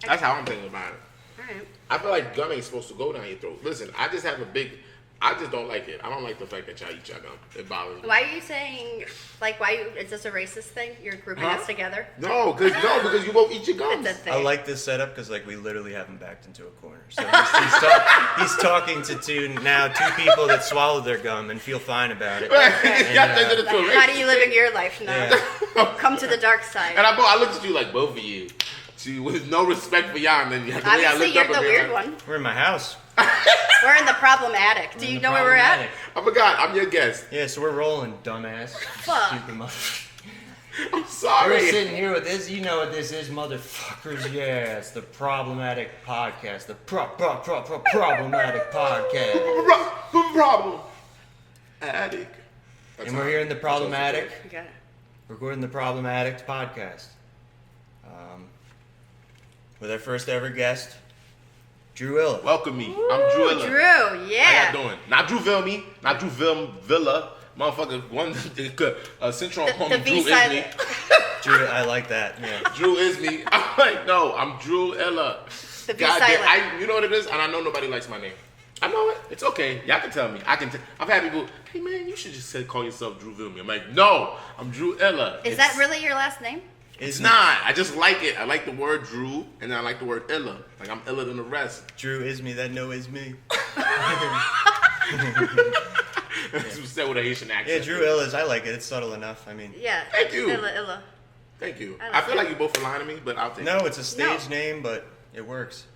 That's how I'm thinking about it. All right. I feel like gum ain't supposed to go down your throat. Listen, I just don't like it. I don't like the fact that y'all eat your gum. It bothers me. Why are you saying, is this a racist thing? You're grouping us together? No, because you both eat your gum. I like this setup because we literally have him backed into a corner. So he's talking to two people that swallowed their gum and feel fine about it. How do you live in your life now? Yeah. Come to the dark side. And I looked at you like both of you. With no respect for y'all, and then obviously you're the weird one. We're in my house. We're in the Problemaddict. Do you know where we're at? I forgot. I'm your guest. Yeah, so we're rolling, dumbass. Fuck. I'm sorry. We're sitting here with this. You know what this is, motherfuckers. Yeah, it's the Problemaddict Podcast. The Problemaddict Podcast. Problemaddict. And we're here in the Problemaddict. Recording the Problemaddict Podcast. With our first ever guest, Drew Illa. Welcome me. I'm Drew Illa. Drew, yeah. How y'all doing? Not Drew Vilme, not Drew Villa. Motherfucker, Central call me Drew Isme. Drew, I like that. Yeah. Drew Isme. I'm like, no, I'm Drew Illa. The B silent. You know what it is? And I know nobody likes my name. I know it. It's okay. Y'all can tell me. I've had people, hey man, you should just call yourself Drew Vilme. I'm like, no, I'm Drew Illa. Is that really your last name? It's not. I just like it. I like the word Drew, and then I like the word Illa. Like, I'm iller than the rest. Drew is me. That no is me. Said with a Haitian accent. Yeah, Drew Illa's. I like it. It's subtle enough. I mean. Yeah. Thank you. Illa. Thank you. I feel like you both are lying to me, but I'll take it. No, it's a stage name, but it works.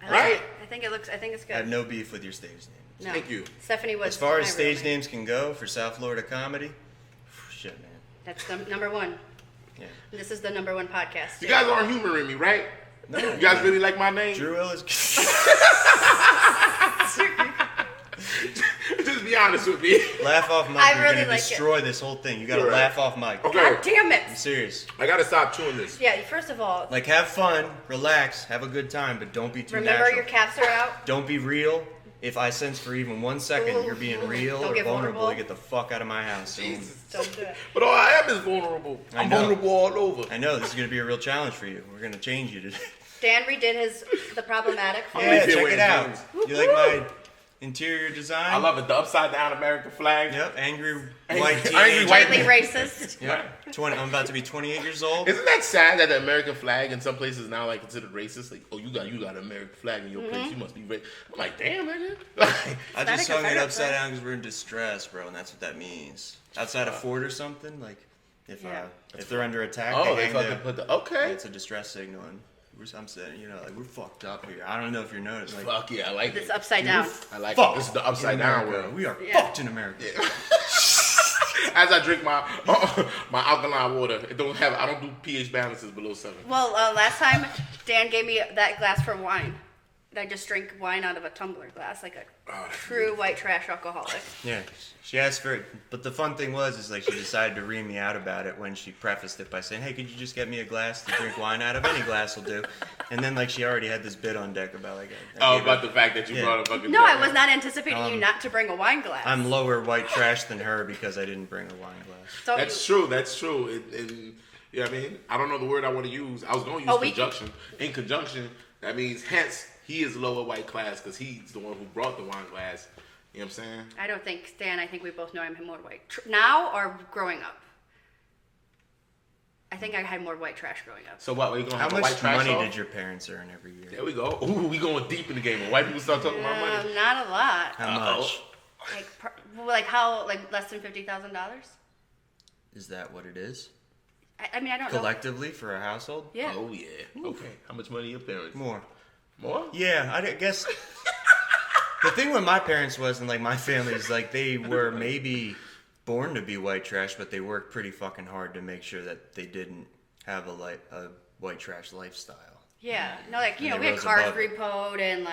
Right? I think it's good. I have no beef with your stage name. No. Thank you. Stephanie was. As far as stage names can go for South Florida comedy, shit, man. That's number one. Yeah. This is the number one podcast. You guys aren't humoring me, right? No. You guys really like my name? Drew Illa's. Just be honest with me. Laugh off mic. You're really gonna destroy this whole thing. You gotta laugh off mic. Okay. God damn it. I'm serious. I gotta stop chewing this. Yeah, first of all. Have fun, relax, have a good time, but don't be too Remember natural. your caps are out. Don't be real. If I sense for even 1 second you're being real or vulnerable, you get the fuck out of my house. Jesus. Don't do it. But all I am is vulnerable. I'm vulnerable all over. I know, this is going to be a real challenge for you. We're going to change you today. Dan redid the Problematic. Yeah, check it out. You like my interior design? I love it. The upside down American flag. Yep, angry white teenager. Angry white racist. Yep. I'm about to be 28 years old. Isn't that sad that the American flag in some places now considered racist? Like, oh, you got an American flag in your place, you must be racist. I'm like, damn, nigga. I just hung it upside down because we're in distress, bro, and that's what that means. Outside a fort or something, if they're under attack, they fucking put okay. It's a distress signal, and I'm saying, we're fucked up here. I don't know if you're noticing. Fuck yeah, I like this it. upside down. I like it. This is the upside down world. We are fucked in America. Yeah. As I drink my alkaline water, I don't do pH balances below 7. Well, last time Dan gave me that glass for wine. I just drink wine out of a tumbler glass, like a true white trash alcoholic. Yeah, she asked for it, but the fun thing was, she decided to ream me out about it when she prefaced it by saying, "Hey, could you just get me a glass to drink wine out of? Any glass will do." And then she already had this bit on deck about about the fact that you brought a fucking. No, I was not anticipating you not to bring a wine glass. I'm lower white trash than her because I didn't bring a wine glass. So That's true. And you know what I mean? I don't know the word I want to use. I was going to use conjunction. In conjunction, that means hence. He is lower white class because he's the one who brought the wine glass. You know what I'm saying? I don't think, Stan, I think we both know I'm more white. Now or growing up? I think I had more white trash growing up. So what, are you going to have How a white trash much money off? did your parents earn every year? There we go. Ooh, we going deep in the game. When white people start talking about money. Not a lot. How much? Less than $50,000? Is that what it is? I mean, I don't know. Collectively for a household? Yeah. Oh, yeah. Okay. How much money your parents? More? Yeah, I guess the thing with my parents was, and my family is they were maybe born to be white trash, but they worked pretty fucking hard to make sure that they didn't have a white trash lifestyle. Yeah, no, we had cars repoed and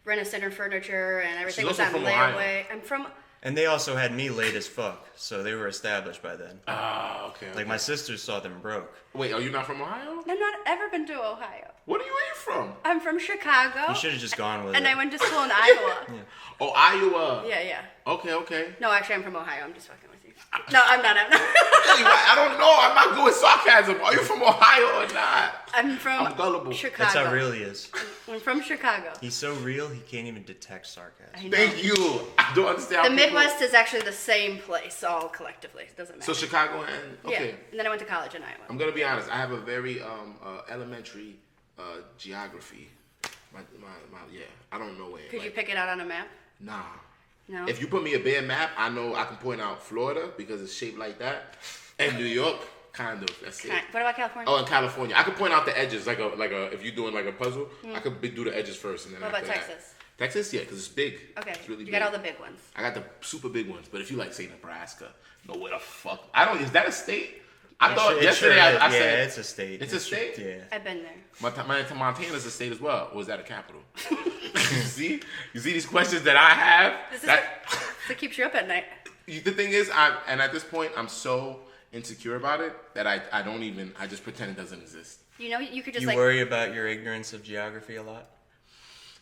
Rent-A-Center furniture and everything was on layaway. I'm from. And they also had me late as fuck, so they were established by then. Oh, okay. My sisters saw them broke. Wait, are you not from Ohio? I've not ever been to Ohio. Where are you from? I'm from Chicago. You should have just gone with it. And I went to school in Iowa. Yeah. Oh, Iowa. Yeah. Okay. No, actually, I'm from Ohio. I'm just fucking with you. No, I'm not. I don't know. I'm not good with sarcasm. Are you from Ohio or not? I'm gullible. Chicago. That's how real he is. I'm from Chicago. He's so real, he can't even detect sarcasm. Thank you. I don't understand. The Midwest is actually the same place, all collectively. It doesn't matter. So Chicago and okay. Yeah, and then I went to college in Iowa. I'm gonna be honest. I have a very elementary geography. Yeah. I don't know where. Could you pick it out on a map? Nah. No. If you put me a bare map, I know I can point out Florida because it's shaped like that, and New York, kind of. That's it. What about California? Oh, in California, I could point out the edges like a if you're doing like a puzzle, I could do the edges first and then. What about after Texas? That. Texas, yeah, because it's big. Okay, it's really you big. got all the big ones. I got the super big ones, but if you like say Nebraska, know where the fuck I don't. Is that a state? I thought yesterday I said yeah, it's a state. It's a state. Yeah, I've been there. Montana's a state as well, or is that a capital? You see these questions that I have. This keeps you up at night. The thing is, at this point, I'm so insecure about it that I just pretend it doesn't exist. You know, you could just You worry about your ignorance of geography a lot?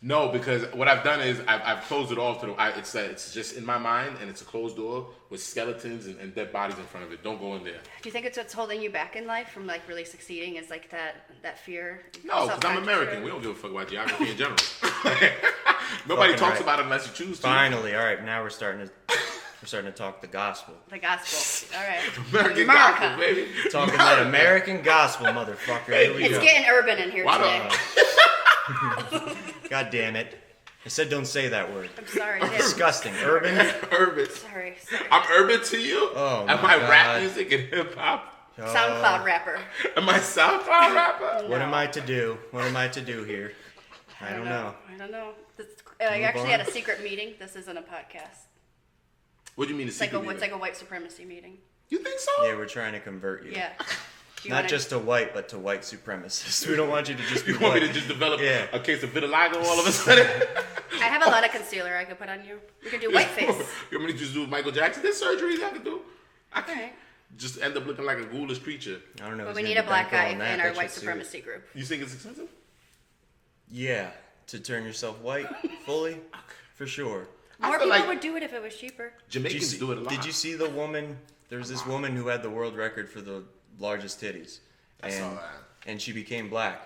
No, because what I've done is I've closed it off to it's just in my mind, and it's a closed door with skeletons and dead bodies in front of it. Don't go in there. Do you think it's what's holding you back in life from like really succeeding? Is like that fear? No, because I'm American. Fear? We don't give a fuck about geography in general. Nobody talks about it unless you choose to. Finally, all right. Now we're starting to talk the gospel. The gospel. All right. American gospel, baby. Talking that American gospel, motherfucker. Here we go. It's getting urban in here today. God damn it. I said don't say that word. I'm sorry. Disgusting. Urban? Urban. Sorry. I'm urban to you? Oh, Am I rap music and hip hop? SoundCloud rapper. Am I SoundCloud rapper? No. What am I to do? What am I to do here? I don't know. I actually had a secret meeting. This isn't a podcast. What do you mean a secret meeting? It's like a white supremacy meeting. You think so? Yeah, we're trying to convert you. Yeah. Not just to white, but to white supremacists. We don't want you to just be You want white. me to just develop a case of vitiligo all of a sudden? I have a lot of concealer I could put on you. We could do whiteface. You want me to just do Michael Jackson? There's surgeries I could do. I can Alright. just end up looking like a ghoulish creature. I don't know. But we need a black guy in our white supremacy group. You think it's expensive? Yeah, to turn yourself white fully, for sure. More people would do it if it was cheaper. Jamaicans do it a lot. Did you see the woman? There was this woman who had the world record for the largest titties. I saw that. And she became black.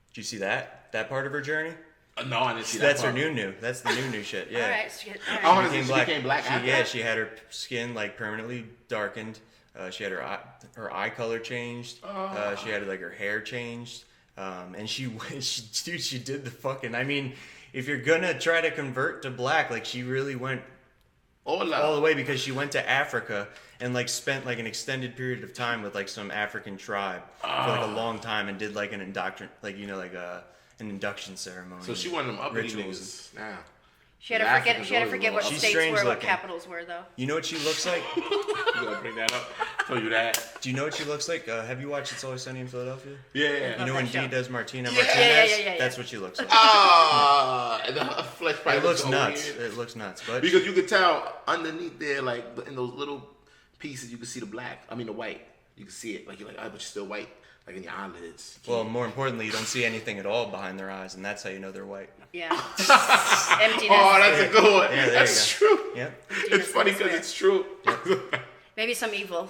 Did you see that? That part of her journey? No, I didn't see that. That's her new. That's the new shit. Yeah. All right. She became black after? Yeah, she had her skin like permanently darkened. She had her eye color changed. She had like her hair changed. And she did the fucking. I mean, if you're gonna try to convert to black, like she really went all the way, because she went to Africa and like spent like an extended period of time with like some African tribe for like a long time and did like an induction ceremony. So she one of them uppity niggas. Nah. She had to forget what states were, what capitals were, though. You know what she looks like? You gotta bring that up. Tell you that. Do you know what she looks like? Have you watched It's Always Sunny in Philadelphia? Yeah. You know when Dee does Martinez? Yeah. That's what she looks like. The flesh probably It looks nuts. Weird. It looks nuts. But because you could tell underneath there, like in those little pieces, you can see the white. You can see it. Like you're like, but you're still white. Like in your eyelids. Well, more importantly, you don't see anything at all behind their eyes, and that's how you know they're white. Yeah. Emptiness. Oh, that's a good one. Yeah, that's true. Yep. It's funny because it's true. Maybe some evil.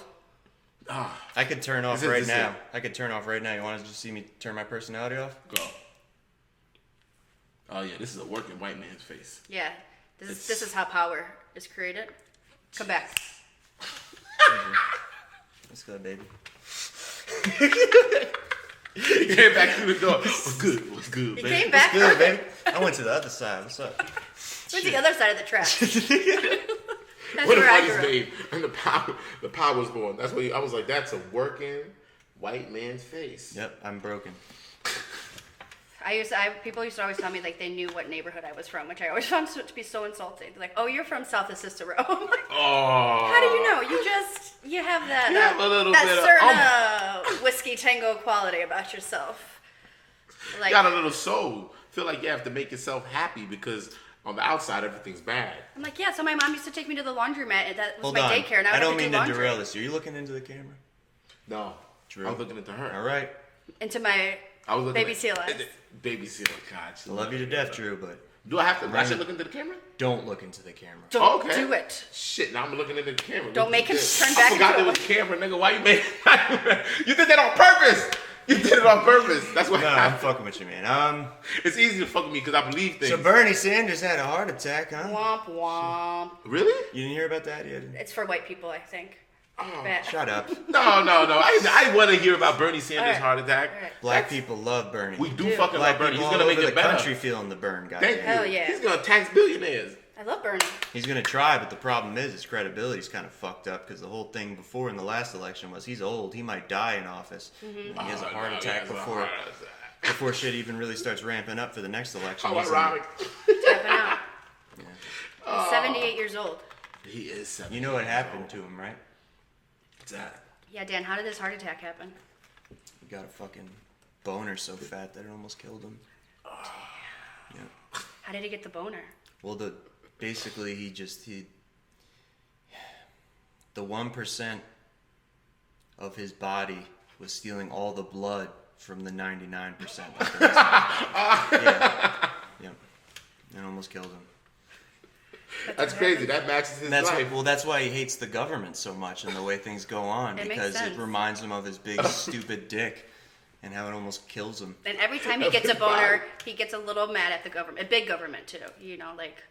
I could turn off right now. You want to just see me turn my personality off? Go. Oh yeah, this is a working white man's face. Yeah. This is how power is created. Come back. Let's go, baby. He came back through the door. What's good, baby? He came back. What's good, baby? I went to the other side. What's up? Where's the other side of the track? That's what a where I funny grew up. name. And the power was born. That's what I was like. That's a working white man's face. Yep, I'm broken. People used to always tell me like they knew what neighborhood I was from, which I always found to be so insulting. They're like, "Oh, you're from South of Cicero." I'm like, oh. How did you know? You have that. You have a little that bit certain whiskey tango quality about yourself. Like, you got a little soul. Feel like you have to make yourself happy because on the outside everything's bad. I'm like, yeah. So my mom used to take me to the laundromat, and that was Hold my on. daycare. Now I don't mean to laundry. derail this. Are you looking into the camera? No. True. I was looking into her. All right. Into my I was looking Baby seal eyes. Baby seal. God, I love you to death, Drew, but do I have to? I should look into the camera. don't look into the camera. Don't do it. Shit, now I'm looking into the camera. Don't make him turn back. I forgot there was camera, nigga. Why you made? You did that on purpose. You did it on purpose. That's why. No, I'm fucking with you, man. It's easy to fuck with me because I believe things. So Bernie Sanders had a heart attack, huh? Womp womp. Really? You didn't hear about that yet? It's for white people, I think. Shut up. No. I want to hear about Bernie Sanders' heart attack. Right. Black people love Bernie. We do fucking Black love Bernie. people He's gonna all make over it the better. country feeling the burn, guys. Thank you. Hell yeah. He's gonna tax billionaires. I love Bernie. He's gonna try, but the problem is his credibility's kind of fucked up because the whole thing before in the last election was he's old, he might die in office. Mm-hmm. He has a heart attack before shit even really starts ramping up for the next election. How ironic. Tapping out. He's 78 years old. He is 70. You know what happened to him, right? What's that? Yeah, Dan, how did this heart attack happen? He got a fucking boner so fat that it almost killed him. Yeah. How did he get the boner? Well, basically he the 1% of his body was stealing all the blood from the 99%. Yeah. And almost killed him. That's crazy. That matches his life. That's why he hates the government so much and the way things go on, because it reminds him of his big stupid dick and how it almost kills him. And every time he gets a boner, he gets a little mad at the government. Big government too, you know, like.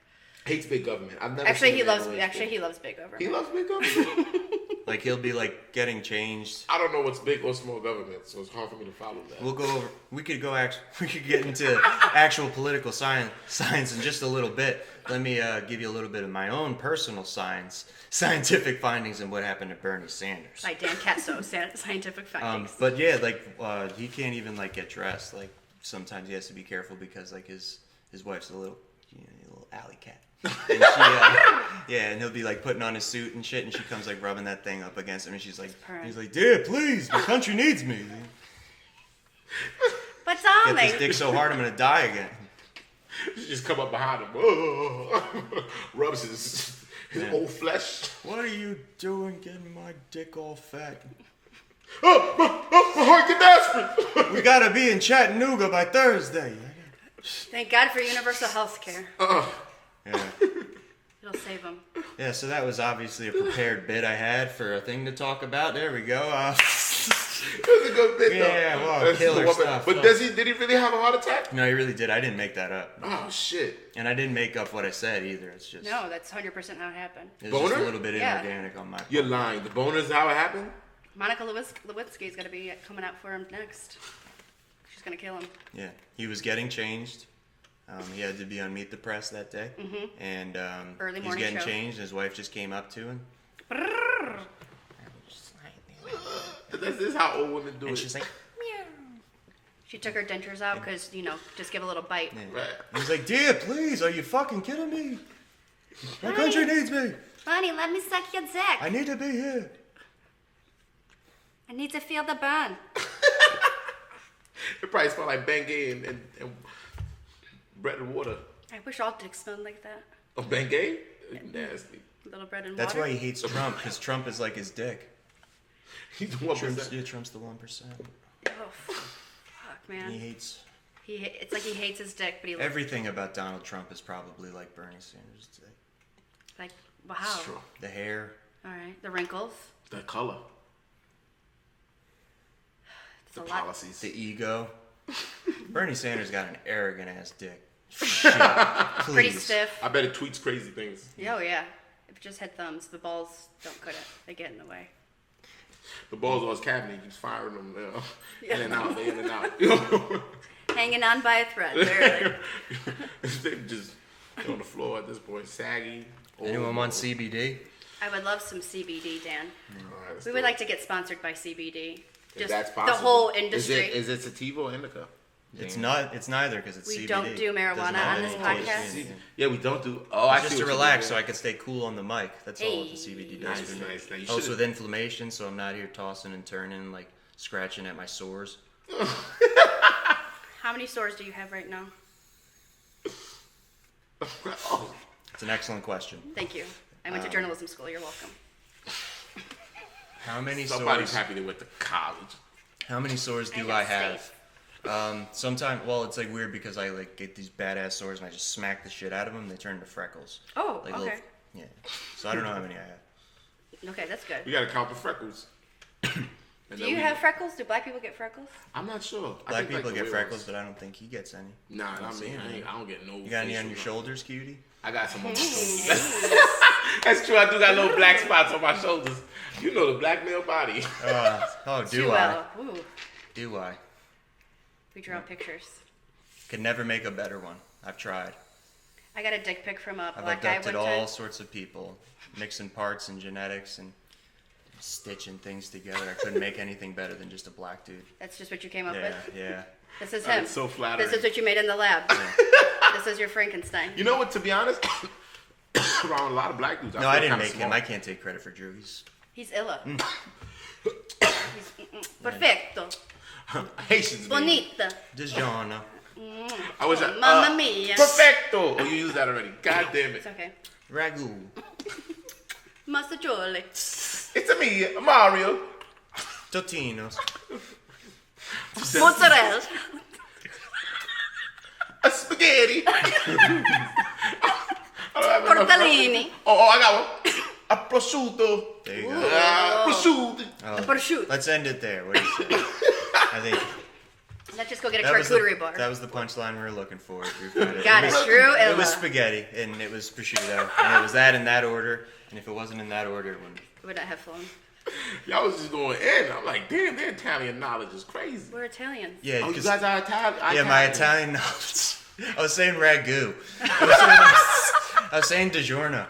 Hates big government. I've never. He loves big government. He loves big government. Like he'll be like getting changed. I don't know what's big or small government, so it's hard for me to follow that. We'll go over. We could get into actual political science in just a little bit. Let me give you a little bit of my own personal scientific findings and what happened to Bernie Sanders. By Dan Caso, scientific findings. But yeah, like he can't even like get dressed. Like sometimes he has to be careful because like his wife's a little alley cat. And she, and he'll be like putting on his suit and shit, and she comes like rubbing that thing up against him, and he's like, "Dear, please, my country needs me." But darling, get this dick so hard I'm gonna die again. She just come up behind him, rubs his old flesh. What are you doing, getting my dick all fat? My heart get aspirin. We gotta be in Chattanooga by Thursday. Thank God for universal health care. Yeah. It'll save him. Yeah, so that was obviously a prepared bit I had for a thing to talk about. There we go. It was a good bit, though. Yeah, well, killer stuff. But did he really have a heart attack? No, he really did. I didn't make that up. Oh, shit. And I didn't make up what I said either. It's just... No, that's 100% how it happened. It's just a little bit inorganic on my part. You're lying. The boner's how it happened? Monica Lewinsky's going to be coming out for him next. She's going to kill him. Yeah, he was getting changed. He had to be on Meet the Press that day. Mm-hmm. And he was getting changed. His wife just came up to him. This is how old women do and it. She's like, meow. She took her dentures out because, just give a little bite. Yeah. Right. He's like, "Dear, please, are you fucking kidding me? My country needs me. Honey, let me suck your dick. I need to be here. I need to feel the burn." It probably smelled like Bengay and bread and water. I wish all dicks smelled like that. Oh, Bengay? Nasty. A little bread and That's water. why he hates Trump, because Trump is like his dick. He's the 1%. Trump's the 1%. Oh, fuck, man. He hates... It's like he hates his dick, but he loves... Everything about Donald Trump is probably like Bernie Sanders' dick. Like, well, how? True. The hair. All right. The wrinkles. The color. It's the a lot. policies. The ego. Bernie Sanders got an arrogant-ass dick. Shit, Pretty stiff. I bet it tweets crazy things. Oh, yeah. If it just had thumbs, the balls don't cut it. They get in the way. The balls on his cabinet, he keeps firing them in and out, in and out. Hanging on by a thread, barely. They just on the floor at this point, saggy. Anyone want CBD? I would love some CBD, Dan. Right, we would like to get sponsored by CBD. If Just that's the possible. whole industry. Is it sativa or indica? It's not. It's neither because it's CBD. We don't do marijuana on this podcast. Yeah, we don't do. Oh, I just see to relax, so I can stay cool on the mic. That's all the CBD does. Nice. Helps with inflammation, so I'm not here tossing and turning, like scratching at my sores. How many sores do you have right now? It's an excellent question. Thank you. I went to journalism school. You're welcome. How many Somebody's sores? happy they went to college. How many sores do I have? Sometimes, well, it's like weird because I like get these badass sores and I just smack the shit out of them. They turn into freckles. Oh, like okay. Yeah. So I don't know how many I have. Okay, that's good. We gotta count the freckles. Do you have freckles? Do black people get freckles? I'm not sure. Black people get freckles, but I don't think he gets any. Nah, I don't get no. You got any on your shoulders, cutie? I got some on my shoulders. That's true. I do got little black spots on my shoulders. You know the black male body. Do I? Do I? We draw pictures. Could never make a better one. I've tried. I got a dick pic from a I've black guy one abducted time. all sorts of people, mixing parts and genetics and stitching things together. I couldn't make anything better than just a black dude. That's just what you came up with? Yeah. This is him. It's so flattering. This is what you made in the lab. Yeah. This is your Frankenstein. You know what? To be honest, around a lot of black dudes. No, I didn't make him. I can't take credit for Drew. He's illa. He's perfecto. Haitians. Bonita. DiGiorno. I wish Mamma mia. Perfecto. Oh, you used that already. God damn it. It's okay. Ragu. Mastigiole. It's a me, Mario. Totinos. Mozzarella. A spaghetti. Tortellini. Oh, I got one. A prosciutto. There you go. Prosciutto. A prosciutto. Let's end it there. What do you say? I think Let's just go get a that was charcuterie bar. That was the punchline we were looking for. Got it. Drew It illa. was spaghetti, and it was prosciutto, and it was that in that order. And if it wasn't in that order, it wouldn't. Would not have flown. Y'all was just going in. I'm like, damn, their Italian knowledge is crazy. We're Italians. Yeah, Oh, you guys are Italian? Yeah, my Italian knowledge. I was saying ragu. I was saying DiGiorno.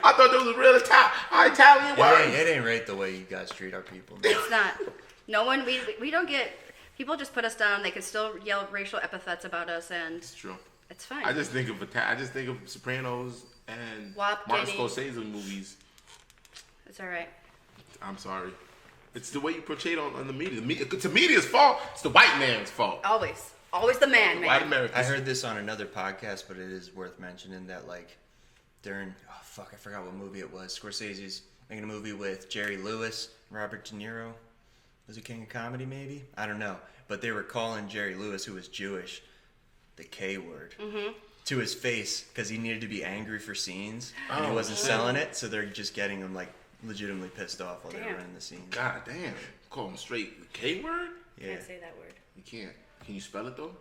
I thought there was a real Italian word. It ain't right the way you guys treat our people. It's not. No one, we don't get, people just put us down. They can still yell racial epithets about us, and It's true. it's fine. I just think of Sopranos and Wap Martin Kitty. Scorsese movies. It's all right. I'm sorry. It's the way you portray it on the media. It's the media's fault. It's the white man's fault. Always. Always the man, White man. Americans. I heard this on another podcast, but it is worth mentioning that, like, during, I forgot what movie it was. Scorsese's making a movie with Jerry Lewis, Robert De Niro. Was it King of Comedy, maybe? I don't know. But they were calling Jerry Lewis, who was Jewish, the K word to his face because he needed to be angry for scenes and he wasn't selling it. So they're just getting him, like, legitimately pissed off while they're running the scenes. God damn. Call him straight the K word? Yeah. Can't say that word. You can't. Can you spell it though?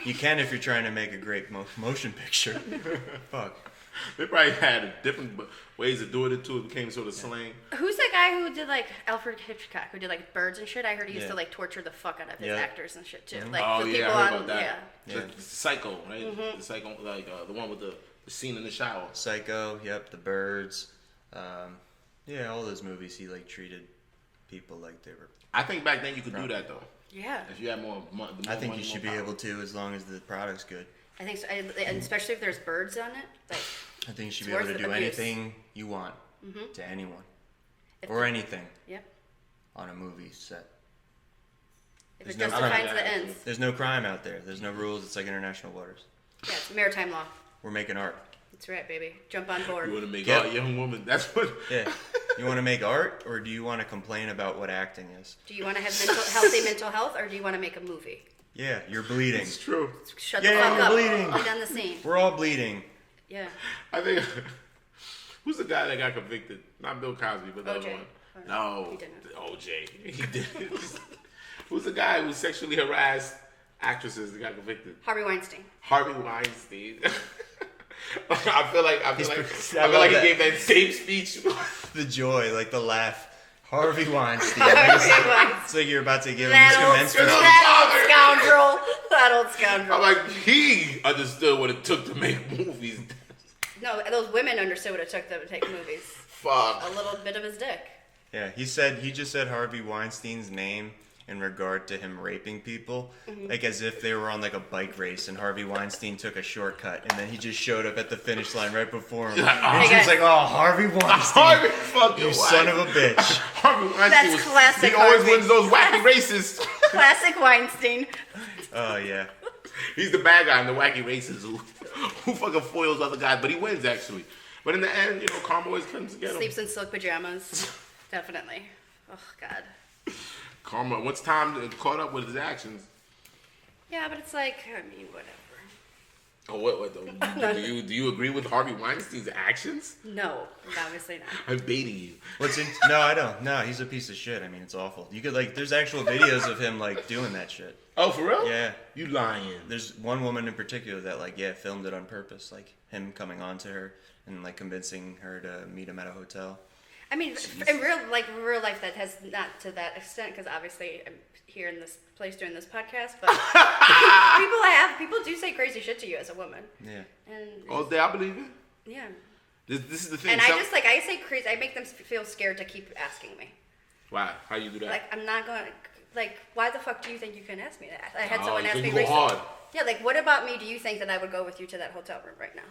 You can if you're trying to make a great motion picture. Fuck. They probably had different ways of doing it too. It became sort of slang. Who's that guy who did like Alfred Hitchcock, who did like birds and shit? I heard he used Yeah. to like torture the fuck out of his Yeah. actors and shit too. Mhm. Like Oh the yeah, people I heard on about that. Yeah. The Psycho, right? The Psycho, like the one with the scene in the shower. Psycho, yep, The Birds. Yeah, all those movies he like treated people like they were. I think back then you could do that though. Yeah. If you had more money. I think you should be able to as long as the product's good. I think so, and especially if there's birds on it. Like, I think you should It's be able worth to do abuse. anything you want to anyone if or anything Yep. on a movie set. If it There's no justifies crime. the ends. There's no crime out there. There's no rules. It's like international waters. Yeah, it's maritime law. We're making art. That's right, baby. Jump on board. You want to make Yep. a young woman. That's what. Yeah. You want to make art or do you want to complain about what acting is? Do you want to have healthy mental health, or do you want to make a movie? Yeah, you're bleeding. It's true. Shut Yeah, the fuck you're up. bleeding. Get on the scene. We're all bleeding. Yeah. I think. Who's the guy that got convicted? Not Bill Cosby, but the other OJ. one. No, He didn't. OJ. He did. Who's the guy who sexually harassed actresses that got convicted? Harvey Weinstein. Harvey Weinstein. I feel like I he love that. gave that same speech. The joy, like the laugh. Harvey Weinstein. Harvey Weinstein. It's like you're about to give him That his old, commencement. that old scoundrel. That old scoundrel. I'm like, he understood what it took to make movies. No, those women understood what it took to take movies. Fuck. A little bit of his dick. Yeah, he just said Harvey Weinstein's name in regard to him raping people, like as if they were on like a bike race and Harvey Weinstein took a shortcut and then he just showed up at the finish line right before him. And she was like, "Oh, Harvey Weinstein, Harvey fucking you son of a bitch." Harvey Weinstein That's classic He always Harvey. wins those wacky races. Classic Weinstein. Oh yeah, He's the bad guy in the wacky races who fucking foils other guys, but he wins actually. But in the end, karma always comes to get him. Sleeps in silk pajamas. Definitely. Oh, God. Karma. Once time caught up with his actions. Yeah, but it's like, I mean, whatever. Oh, what though? Do you agree with Harvey Weinstein's actions? No, obviously not. I'm baiting you. No, I don't. No, he's a piece of shit. I mean, it's awful. You could there's actual videos of him doing that shit. Oh, for real? Yeah. You lying. There's one woman in particular that filmed it on purpose, him coming on to her and convincing her to meet him at a hotel. I mean, in real life, that has not to that extent, because obviously I'm here in this place doing this podcast, but people do say crazy shit to you as a woman. Yeah. And I believe it. Yeah. This is the thing. And I say crazy. I make them feel scared to keep asking me. Why? How you do that? I'm not going to, why the fuck do you think you can ask me that? I had someone ask me you go recently. hard. Yeah, what about me do you think that I would go with you to that hotel room right now?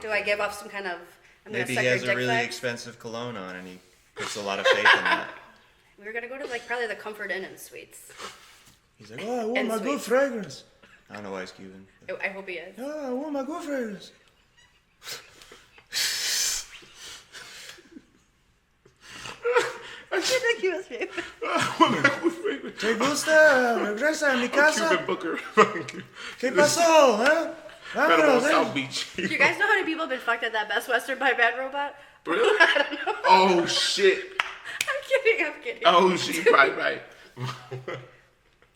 Do I give off some kind of, maybe he has a really expensive cologne on and he puts a lot of faith in that. We were going to go to probably the Comfort Inn and Suites. He's like, oh, I want my good fragrance. I don't know why he's Cuban. I hope he is. Oh, I want my good fragrance. Ridiculous, babe. ¿Te gusta? Regresa a mi casa. Cuban Booker. ¿Qué pasó, huh? Vámonos, South Beach. Do you guys know how many people have been fucked at that Best Western by Bad Robot? Really? I don't know. Oh, shit. I'm kidding. Oh, shit. Right.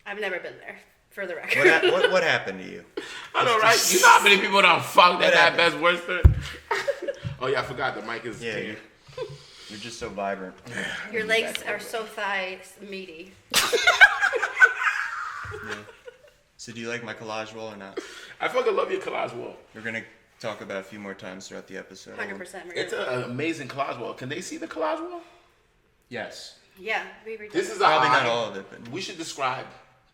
I've never been there, for the record. What happened to you? I know, right? You know how many people done fucked at that Best Western? Oh, yeah, I forgot. The mic is... Yeah, you're just so vibrant. Your legs are so meaty. Yeah. So do you like my collage wall or not? I fucking love your collage wall. We're going to talk about a few more times throughout the episode. 100%. It's an amazing collage wall. Can they see the collage wall? Yes. Yeah. This is probably not all of it, but we should describe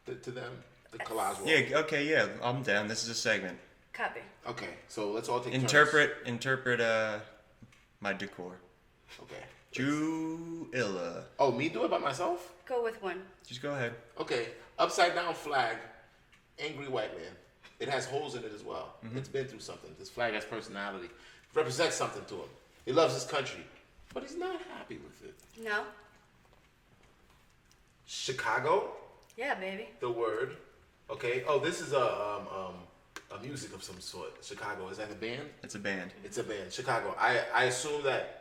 to them the collage wall. Yeah, okay, yeah. I'm down. This is a segment. Copy. Okay, so let's all take Interpret my decor. Okay. Illa. Oh, me do it by myself? Go with one. Just go ahead. Okay. Upside down flag, angry white man. It has holes in it as well. Mm-hmm. It's been through something. This flag has personality. It represents something to him. He loves his country, but he's not happy with it. No. Chicago. Yeah, baby. The word. Okay. Oh, this is a music of some sort. Chicago. Is that a band? It's a band. It's a band. Chicago. I assume that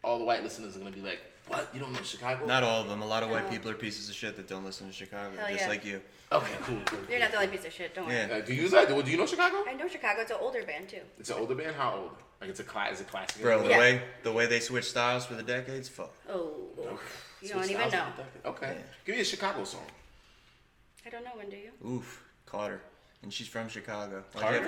all the white listeners are going to be like, what? You don't know Chicago? Not all of them. A lot of white people are pieces of shit that don't listen to Chicago. Hell just yeah. like you. Okay, cool. You're not the only piece of shit. Don't worry. Yeah. Do you know Chicago? I know Chicago. It's an older band, too. It's an older band? How old? Like it's is it classic? Bro, Yeah. the way they switch styles for the decades, fuck. Oh. Okay. You don't even know. Okay. Yeah. Give me a Chicago song. I don't know. When do you? Oof. Caught her. And she's from Chicago. Carter?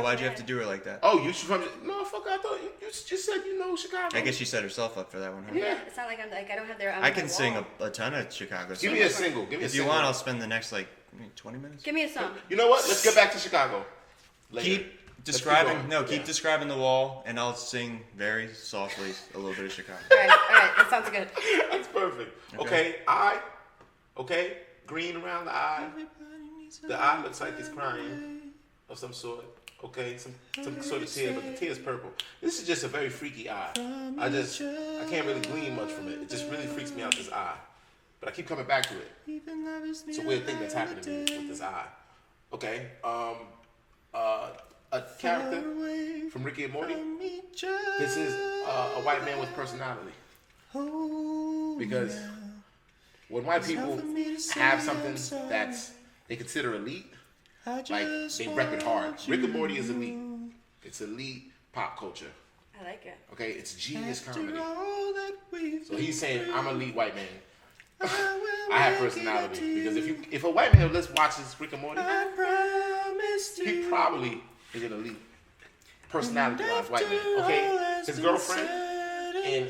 Why'd you have to do her like that? Oh, you from... No, fuck, I thought you just said you know Chicago. I guess she set herself up for that one, huh? Yeah. It's not like I don't have their. I can sing a ton of Chicago songs. Give me a single. If you want, I'll spend the next 20 minutes. Give me a song. You know what? Let's get back to Chicago. Later. Keep describing the wall, and I'll sing very softly a little bit of Chicago. All right, that sounds good. That's perfect. Okay, green around the eye. The eye looks like it's crying of some sort. Okay, some sort of tear, but the tear is purple. This is just a very freaky eye. I can't really glean much from it. It just really freaks me out, this eye. But I keep coming back to it. It's a weird thing that's happening to me with this eye. Okay, a character from Ricky and Morty. This is a white man with personality. Because when white people have something that's they consider elite, like they rep it hard. Rick and Morty is elite. It's elite pop culture. I like it. Okay, it's genius comedy. So he's saying, I'm an elite white man. I have personality. Because if a white man watches Rick and Morty, he probably is an elite personality-wise white man. Okay, his girlfriend in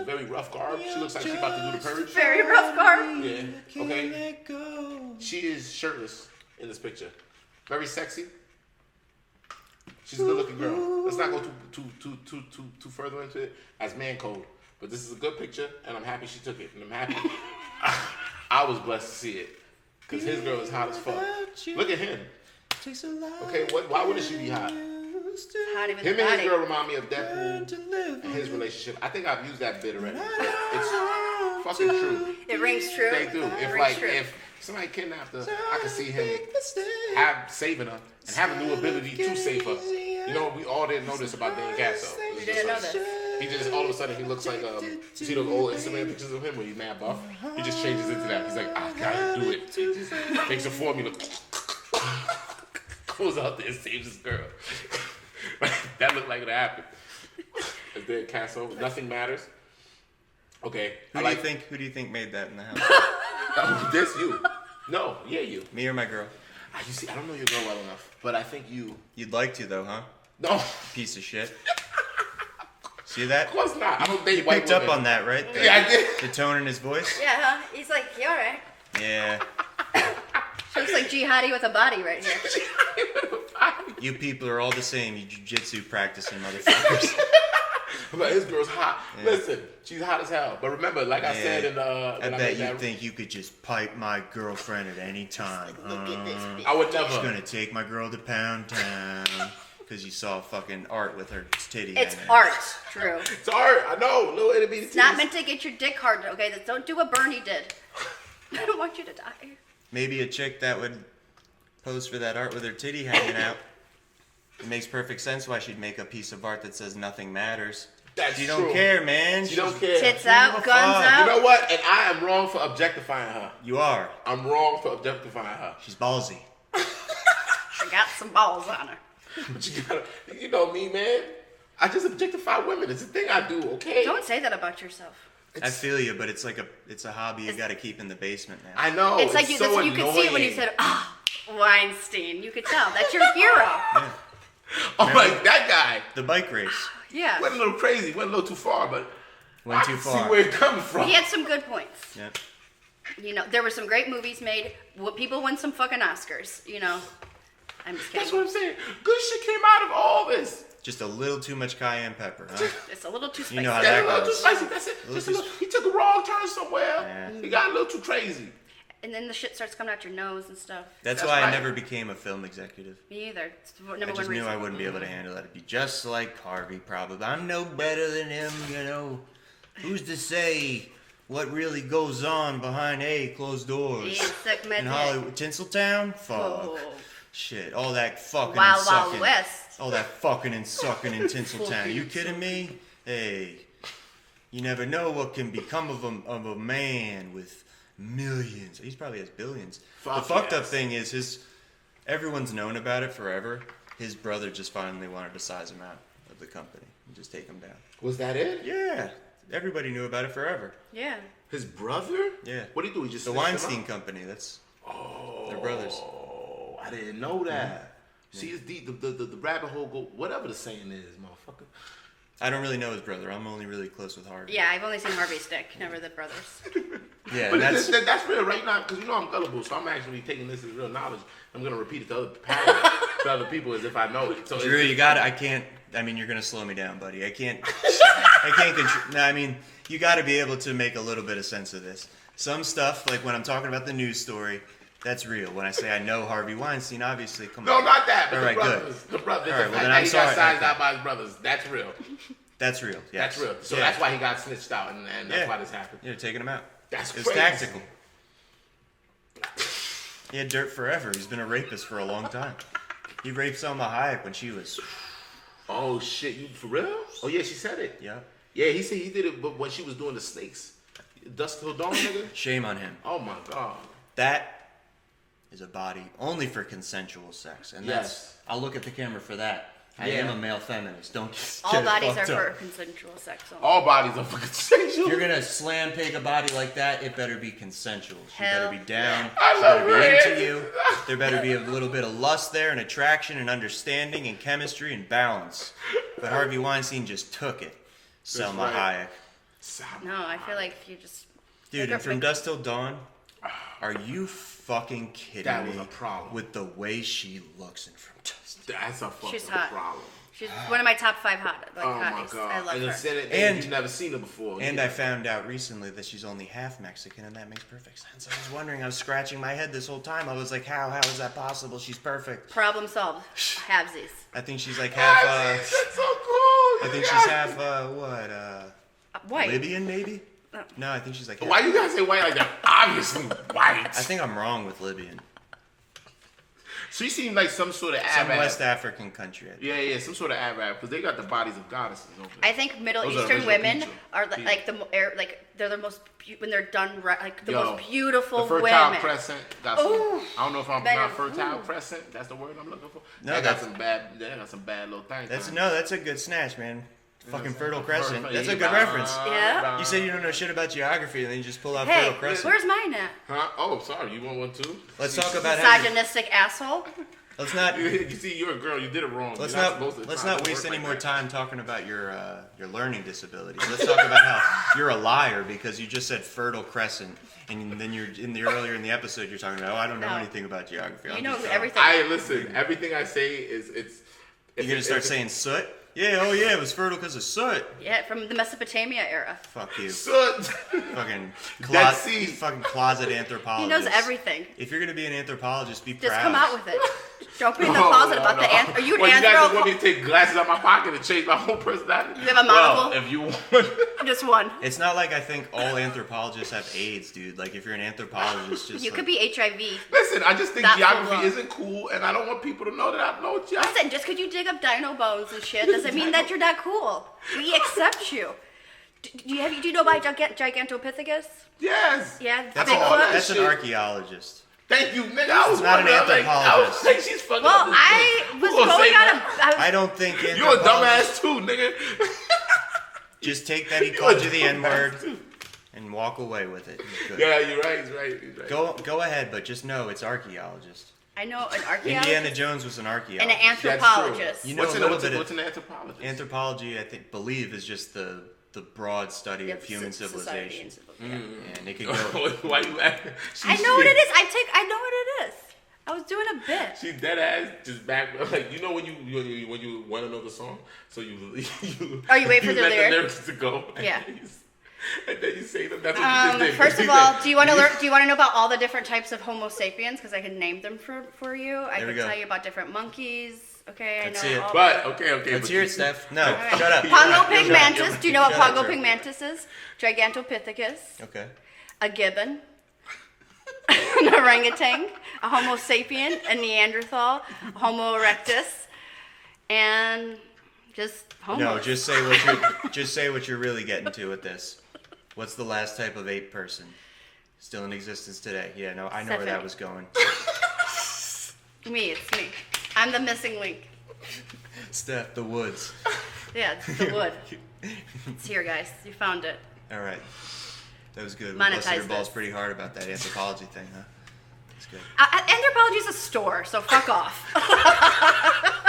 very rough garb. She looks like she's about to do the purge. Very rough garb. Yeah. Okay. She is shirtless in this picture. Very sexy. She's a good-looking girl. Let's not go too further into it as man code. But this is a good picture, and I'm happy she took it. And I'm happy I was blessed to see it. Because his girl is hot as fuck. Look at him. Okay, why wouldn't she be hot? Hot even Him the and body. his girl remind me of Deadpool and his relationship. I think I've used that bit already. But it's fucking true. It rings true. They do. If somebody kidnapped her, I can see him saving her and have a new ability to save her. You know, we all didn't know this about Dan Caso. We didn't know this. He just all of a sudden he looks like you see those old Instagram pictures of him where he's mad buff. He just changes into that. He's like, I gotta do it. He just takes a formula, goes out there and saves his girl. That looked like it happened. As Dan Caso, nothing matters. Okay. Who do you think made that in the house? This you. No, yeah, you. Me or my girl? You see, I don't know your girl well enough, but I think you. You'd like to though, huh? No. Piece of shit. See that? Of course not. I don't date you white picked women. up on that, right? Yeah, I did. The tone in his voice? Yeah, huh? He's like, you alright? Yeah. She looks like jihadi with a body right here. You people are all the same, you jiu-jitsu practicing motherfuckers. But his girl's hot. Yeah. Listen, she's hot as hell. But remember, like I said in I bet you think you could just pipe my girlfriend at any time. I would never. She's gonna take my girl to Pound Town because you saw fucking art with her titty. It's hanging. art, Drew. It's art. I know. Little itty bitty It's not meant to get your dick hard, okay? Don't do what Bernie did. I don't want you to die. Maybe a chick that would pose for that art with her titty hanging out. It makes perfect sense why she'd make a piece of art that says nothing matters. That's She true. don't care, man. She don't care. Tits out, guns out. You know what? And I am wrong for objectifying her. You are. I'm wrong for objectifying her. She's ballsy. She got some balls on her. But you know me, man. I just objectify women. It's a thing I do, okay? Don't say that about yourself. I feel you, but it's a hobby you got to keep in the basement now. I know. It's like so you could see it when you said, Weinstein. You could tell. That's your hero. Yeah. Oh, like that guy. The bike race. Yeah. Went a little crazy. Went a little too far, but Went too I far. see where it comes from. He had some good points. Yeah. You know, there were some great movies made. People win some fucking Oscars. You know, I'm just kidding. That's what I'm saying. Good shit came out of all this. Just a little too much cayenne pepper, huh? It's a little too spicy. You know how Yeah, that a little too goes. spicy. That's it. Just a little, he took a wrong turn somewhere. Yeah. He got a little too crazy. And then the shit starts coming out your nose and stuff. That's That's why right. I never became a film executive. Me either. It's the number I one just knew reason. I wouldn't be able to handle it. It'd be just like Harvey, probably. I'm no better than him, you know. Who's to say what really goes on behind closed doors? In Hollywood, Tinseltown? Fuck. Oh. Shit, all that fucking Wild and sucking. Wild West. All that fucking and sucking in Tinseltown. Are you kidding me? Hey, you never know what can become of a man with millions. He probably has billions. Fuck the fucked up yes. thing is everyone's known about it forever. His brother just finally wanted to size him out of the company and just take him down. Was that it? Yeah, everybody knew about it forever. Yeah. His brother? Yeah. What did he do? He just The snitched him Weinstein out? Company. That's they're brothers. Oh, I didn't know that. See, it's deep. The rabbit hole go whatever the saying is, motherfucker. I don't really know his brother. I'm only really close with Harvey. Yeah, I've only seen Harvey's dick, never the brothers. Yeah, But and that's real right now, because you know I'm gullible, so I'm actually taking this as real knowledge. I'm gonna repeat it to other people as if I know it. So Drew, you got it. I can't. I mean, you're gonna slow me down, buddy. I can't control. No, I mean, you got to be able to make a little bit of sense of this. Some stuff, like when I'm talking about the news story, that's real. When I say I know Harvey Weinstein, obviously, come No, on. not that. But All the right, brothers. good. The brothers. All right, the well, fact then that I'm he sorry. got sized Okay. out by his brothers. That's real. That's real. Yes. That's real. So Yeah. that's why he got snitched out, and that's why this happened. You're taking him out. That's It was crazy. tactical. He had dirt forever. He's been a rapist for a long time. He raped Selma Hayek when she was. Oh shit! You for real? Oh yeah, she said it. Yeah. Yeah, he said he did it, but when she was doing the snakes, Dust Till Dawn, nigga. Shame on him. Oh my god. That is a body only for consensual sex, and Yes. that's. I'll look at the camera for that. I Yeah. am a male feminist. Don't get All it bodies are fucked for up. consensual sex only. All bodies are fucking sexual. If you're gonna slam pig a body like that, it better be consensual. She Hell better be down. I She love better be her into answers. you. There better be a little bit of lust there, and attraction, and understanding, and chemistry, and balance. But Harvey Weinstein just took it. Selma right. Hayek. No, I feel like you just... Dude, and From Dusk Till Dawn, are you fucking kidding That me? was a problem. With the way she looks in From Dusk Till Dawn. That's a fucking She's hot. problem. She's one of my top 5 Oh my hotties. god. I love and her. then said it, And- you've never seen her before. And I found out recently that she's only half Mexican, and that makes perfect sense. I was wondering, I was scratching my head this whole time. I was like, how is that possible? She's perfect. Problem solved. Halvesies. I think she's like half, That's so cool. I think she's half, White. Libyan maybe? No, I think she's like... Why you guys say white like that? Obviously white. I think I'm wrong with Libyan. She seemed like some sort of Some Arab. West African country. Yeah, some sort of Arab, because they got the bodies of goddesses over there. I think Middle Eastern women are like they're the most when they're done right, like the most beautiful the women. Fertile Crescent. Got some, Ooh, I don't know if I'm not Fertile Crescent. That's the word I'm looking for. No, they got some bad little things. That's a good snatch, man. Fucking Fertile Crescent. That's a good reference. Yeah. You say you don't know shit about geography, and then you just pull out Hey, Fertile Crescent. where's mine at? Huh? Oh, sorry. You want one too? Let's talk about how... Misogynistic asshole. Let's not... You see, you're a girl. You did it wrong. Let's not waste any more time talking about your learning disability. Let's talk about how you're a liar because you just said Fertile Crescent, and then you're earlier in the episode you're talking about, I don't know anything about geography. You know everything. Listen. Everything I say is You're gonna start saying soot? Yeah, it was fertile because of soot. Yeah, from the Mesopotamia era. Fuck you. Soot. Fucking Fucking closet anthropologist. He knows everything. If you're gonna be an anthropologist, be proud. Just come out with it. Don't be in the closet about the Are you an You guys just want me anthro? to take glasses out of my pocket and change my whole personality? You have a monocle? Well, if you want. Just one. It's not like I think all anthropologists have AIDS, dude. Like if you're an anthropologist, just You could be HIV. Listen, I just think That's geography cool. isn't cool, and I don't want people to know that I know geography. Listen, just because you dig up dino bones and shit doesn't mean that you're not cool. We accept you. Do you know about Gigantopithecus? Yes. Yeah, That's Bigfoot. all that That's an shit. archaeologist. Thank you, nigga. I was not an wondering, I was anthropologist. like, she's fucking Well, up this I thing. was Who gonna going say on that? I don't think You're a anthropologists... dumbass too, nigga. Just take that he You're called a you the dumbass N-word too. and walk away with it. Good. Yeah, you're right. He's right. Go ahead, but just know it's archaeologist. I know an archaeologist Indiana Jones was an archaeologist. and an anthropologist. You know what's a little bit what's of an anthropologist? anthropology. I believe is just the broad study Yep, of human society civilization. and And it could go. Why you laughing? I know what it is. I know what it is. I was doing a bit. She dead ass just back like you know when you want to know the song, so you Oh, you wait for the let lyric? the lyrics to go. Yeah. And then you say them. That's what you just did. First of all, do you want to learn? Do you want to know about all the different types of Homo sapiens? Because I can name them for you. I There we can go. tell you about different monkeys. Okay, Let's I see know. it. All But okay. Let's hear it, Steph. No, All right. shut up. Pongo You're not- pygmantis. Do you know what shut up, Pongo Jerry. pygmantis is? Gigantopithecus. Okay. A gibbon. An orangutan. A Homo sapien. A Neanderthal. A Homo erectus. And just Homo. No, just say what you're really getting to with this. What's the last type of ape person still in existence today? Yeah, no, I know where that was going. Me, it's me. I'm the missing link. Steph, the woods. Yeah, it's the wood. It's here, guys. You found it. All right, that was good. We Monetize busted your balls this. pretty hard about that anthropology thing, huh? That's good. Anthropology is a store, so fuck off.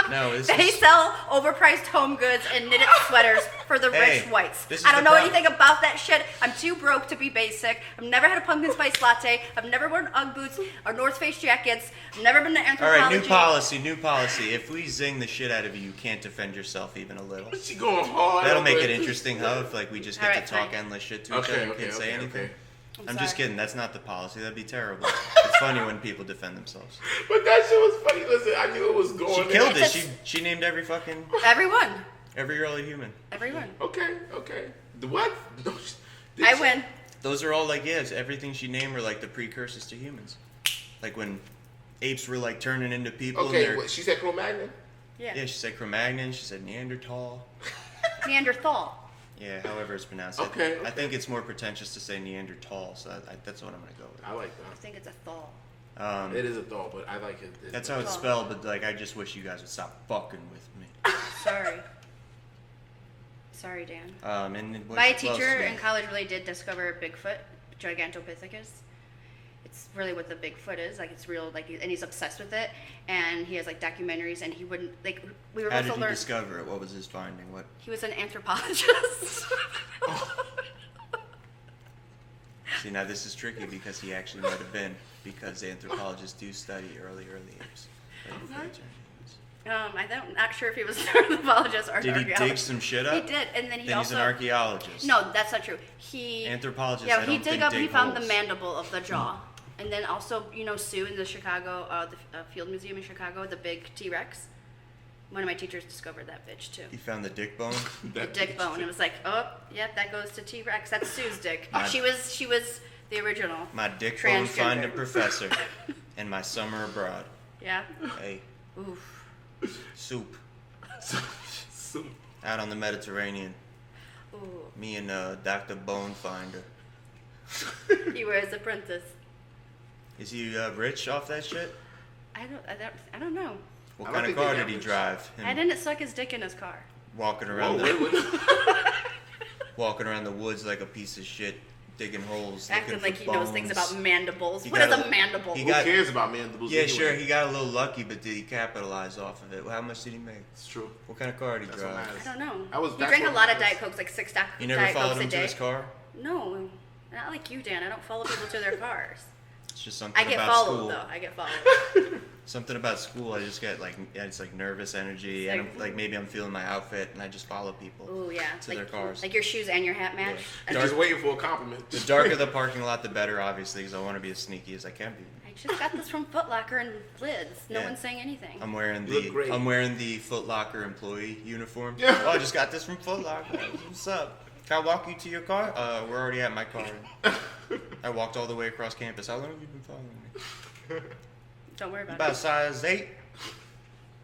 No, this They is sell overpriced home goods and knitted sweaters for the Hey, rich whites. this is I don't the know problem. anything about that shit. I'm too broke to be basic. I've never had a pumpkin spice latte. I've never worn Ugg boots or North Face jackets. I've never been to all anthropology. right. New policy. If we zing the shit out of you can't defend yourself even a little. She going hard. That'll make over it interesting, huh? If like we just get All right, to talk fine. endless shit to each other and can't say anything. Okay. I'm just sorry. kidding. That's not the policy. That'd be terrible. It's funny when people defend themselves. But that shit was funny. Listen, I knew it was going. She there. killed it. She named every Everyone. early human. Everyone. Okay. The what? No, did I she- win. Those are all like everything she named were like the precursors to humans. Like when apes were like turning into people. Okay, and what, she said Cro-Magnon. Yeah. yeah, she said Cro-Magnon. She said Neanderthal. Neanderthal. Yeah, however it's pronounced. Okay, I think it's more pretentious to say Neanderthal, so that's what I'm gonna go with. I like I think it's a thal. that. It is a thought, but I like it. That's how it's Thal. spelled, but like I just wish you guys would stop fucking with me. Sorry. Sorry, Dan. And My teacher in college really did discover Bigfoot, Gigantopithecus. It's really what the Bigfoot is. Like it's real. Like and he's obsessed with it. And he has like documentaries. And he wouldn't like. We were How supposed did to he learn. discover it? What was his finding? What? He was an anthropologist. See, now this is tricky because he actually might have been, because anthropologists do study early apes. Right before they turn to humans. I'm not sure if he was an anthropologist or an Did he archaeologist. dig some shit up? He did, and then he Then also. he's an archaeologist. No, that's not true. He. Anthropologists, Yeah, I don't he think dig up. He dig found the holes. mandible of the jaw, and then also Sue in the Chicago, the Field Museum in Chicago, the big T-Rex. One of my teachers discovered that bitch too. He found the dick bone. The dick bone. It was like, oh, yep, that goes to T-Rex. That's Sue's dick. She was the original. My dick bone find a professor, and my summer abroad. Yeah. Hey. Oof. Soup. Soup. Out on the Mediterranean. Ooh. Me and Dr. Bonefinder. He wears apprentice. Is he rich off that shit? I don't know. What kind of car did he rich. drive? I didn't suck his dick in his car. Walking around walking around the woods like a piece of shit, digging holes. Acting like he knows things about mandibles. He what is got a mandible? Who cares about mandibles? Yeah, anyway? sure. He got a little lucky, but did he capitalize off of it? How much did he make? It's true. What kind of car did he That's what drive? matters. I don't know. He that's drank a what lot of matters. Diet Cokes, like 6 Diet You never Cokes followed a him day. to his car? No, not like you, Dan. I don't follow people to their cars. It's just something I get about followed school. though. I get followed. Something about school. I just get it's like nervous energy, and maybe I'm feeling my outfit, and I just follow people. Ooh, yeah. To their cars. Like your shoes and your hat match. I'm just waiting for a compliment. The darker the parking lot, the better, obviously, because I want to be as sneaky as I can be. I just got this from Foot Locker and Lids. No one's saying anything. I'm wearing Look great. the Foot Locker employee uniform. Yeah. Oh, I just got this from Foot Locker. What's up? Can I walk you to your car? We're already at my car. I walked all the way across campus. How long have you been following me? Don't worry about About it. size 8.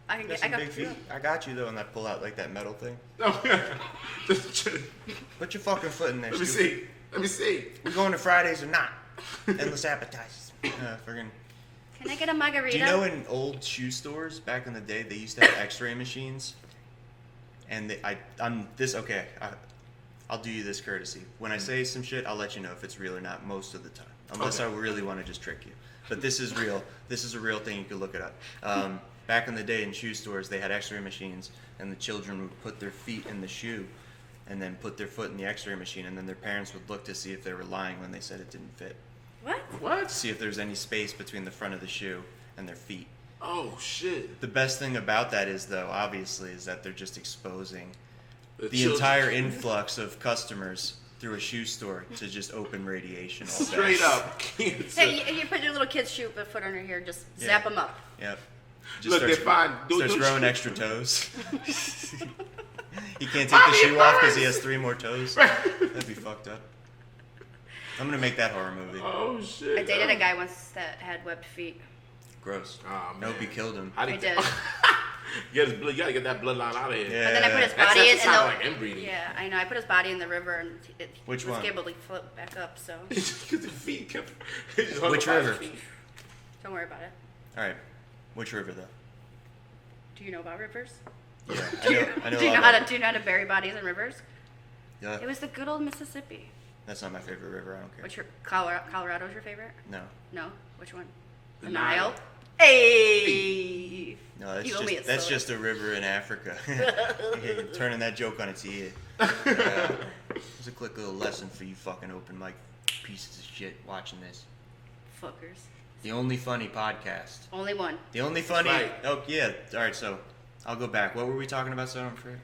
I can Got get. some I big got feet. I got you though, and I pull out like that metal thing. Just Put your fucking foot in there. let me stupid. see. Let me see. We going to Fridays or not? Endless appetizers. Friggin'. Can I get a margarita? Do you know in old shoe stores back in the day they used to have X-ray machines? And I'll do you this courtesy. When I say some shit, I'll let you know if it's real or not most of the time, unless I really want to just trick you. But this is real. This is a real thing. You can look it up. Back in the day in shoe stores, they had X-ray machines, and the children would put their feet in the shoe, and then put their foot in the X-ray machine, and then their parents would look to see if they were lying when they said it didn't fit. What? See if there's any space between the front of the shoe and their feet. Oh shit. The best thing about that is, though, obviously, is that they're just exposing the children. entire influx of customers through a shoe store to just open radiation all day. Straight up. Hey, you put your little kid's shoe foot under here. Just zap them up. Yep. Look, they're fine. Starts growing extra toes. He can't take the shoe off because he has 3 more toes. That'd be fucked up. I'm gonna make that horror movie. Oh shit. I dated a guy once that had webbed feet. Gross. Oh, I hope he killed him. I did. You gotta get that bloodline out of here. Yeah. But then I put his That's body in sound like inbreeding. Yeah, I know. I put his body in the river and it Which was one? able to float back up. So Because the feet kept. Which river? don't worry about it. All right. Which river though? Do you know about rivers? Yeah. I know. Do you all know how about to bury bodies in rivers? Yeah. It was the good old Mississippi. That's not my favorite river. I don't care. What's your Colorado's your favorite? No. No. Which one? The The Nile. Nile. Hey. No, You owe me a that's soda. just a river in Africa. You're turning that joke on its ear. It's a quick little lesson for you fucking open mic pieces of shit watching this. Fuckers. The only funny podcast. Only one. The only funny. Right. Oh yeah. All right. So I'll go back. What were we talking about? So I'm afraid.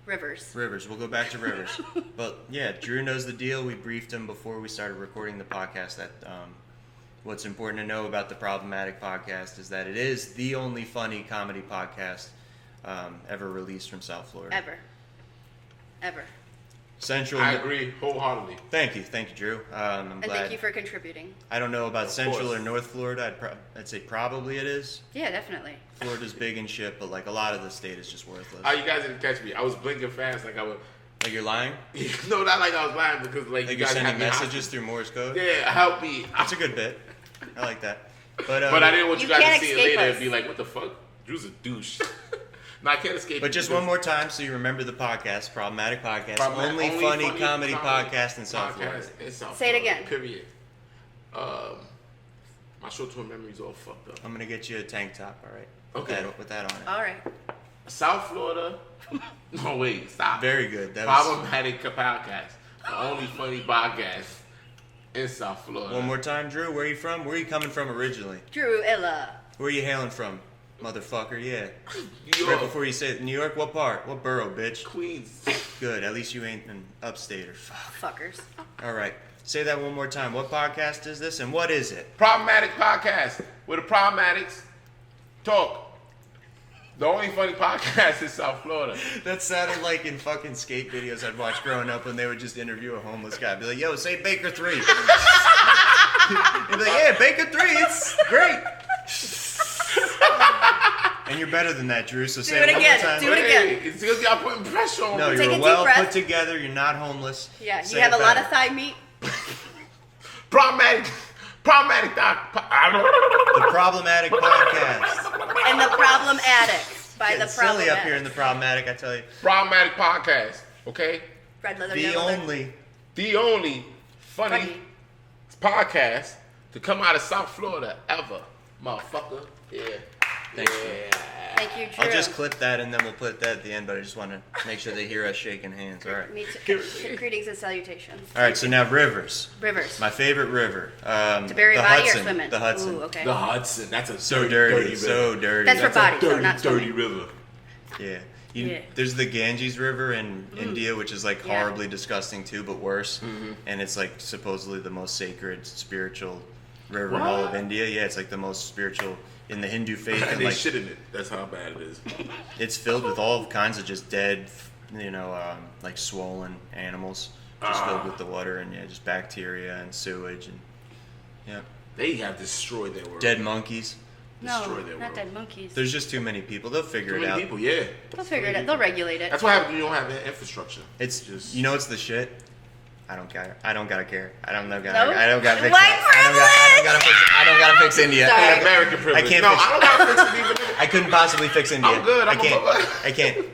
Rivers. Rivers. We'll go back to Rivers. But yeah, Drew knows the deal. We briefed him before we started recording the podcast that what's important to know about the Problematic Podcast is that it is the only funny comedy podcast ever released from South Florida. Ever. Central. I agree wholeheartedly. Thank you, Drew. I'm And glad. thank you for contributing. I don't know about Of Central course. or North Florida. I'd say probably it is. Yeah, definitely. Florida's big and shit, but like a lot of the state is just worthless. Oh, you guys didn't catch me. I was blinking fast like I was. Like you're lying? No, not like I was lying because like Like you you're guys sending had me messages through Morse code? Yeah, help me. That's a good bit. I like that. But I didn't want you You guys can't to see it escape later us. and be like, what the fuck? Drew's a douche. No, I can't escape. But just one more time so you remember the podcast, Problematic Podcast. Only funny comedy podcast in South Florida. Say it again. Period. My short-term memory's all fucked up. I'm going to get you a tank top, all right? Okay. With that on it. All right. South Florida. No, wait, stop. Very good. That was, Problematic Podcast. The only funny podcast in South Florida. one more time, Drew. Where are you from? Where are you coming from originally? Drew Illa. Where are you hailing from? Motherfucker, yeah. New Right York. before you say it, New York, what part? What borough, bitch? Queens. Good. At least you ain't an upstater. Fuck. Fuckers. All right. Say that one more time. What podcast is this and what is it? Problematic Podcast. Where the problematics talk. The only funny podcast is South Florida. That sounded like in fucking skate videos I'd watch growing up when they would just interview a homeless guy. Be like, yo, say Baker 3. He'd be like, yeah, Baker 3, it's great. And you're better than that, Drew, so say it one more time. Do it again. It's because y'all putting pressure on me. No, you're well put together, you're not homeless. Yeah, you have a lot of thigh meat. Problematic Doc. The Problemaddict Podcast. And the Problem Addict by the Problem silly up here in the Problematic, I tell you. Problematic Podcast, okay? Red leather, The only funny podcast to come out of South Florida ever, motherfucker. Yeah. Thank you. Thank you, Drew. I'll just clip that and then we'll put that at the end, but I just want to make sure they hear us shaking hands. All right. Me too. Greetings and salutations. All right, so now rivers. Rivers. My favorite river. To bury the body Hudson, or swimming? The Hudson. Ooh, okay. The Hudson. That's a So dirty. So dirty. That's for body, so not dirty swimming. river. Yeah. There's the Ganges River in India, which is like horribly disgusting too, but worse. Mm-hmm. And it's like supposedly the most sacred, spiritual river in all of India. Yeah, it's like the most spiritual in the Hindu faith. And and they like, shit in it. That's how bad it is. It's filled with all kinds of just dead, like swollen animals, just filled with the water and just bacteria and sewage and They have destroyed their world. dead monkeys. No, not dead monkeys. There's just too many people. They'll figure it out. People, yeah. They'll figure it out. They'll regulate it. That's what happens when you don't have infrastructure. It's just it's the shit. I don't care. I don't gotta care. I don't gotta fix White privilege! I don't gotta fix India. Sorry. American privilege. I can't I fix. don't gotta fix it either. I couldn't possibly fix India. I'm good. I can't.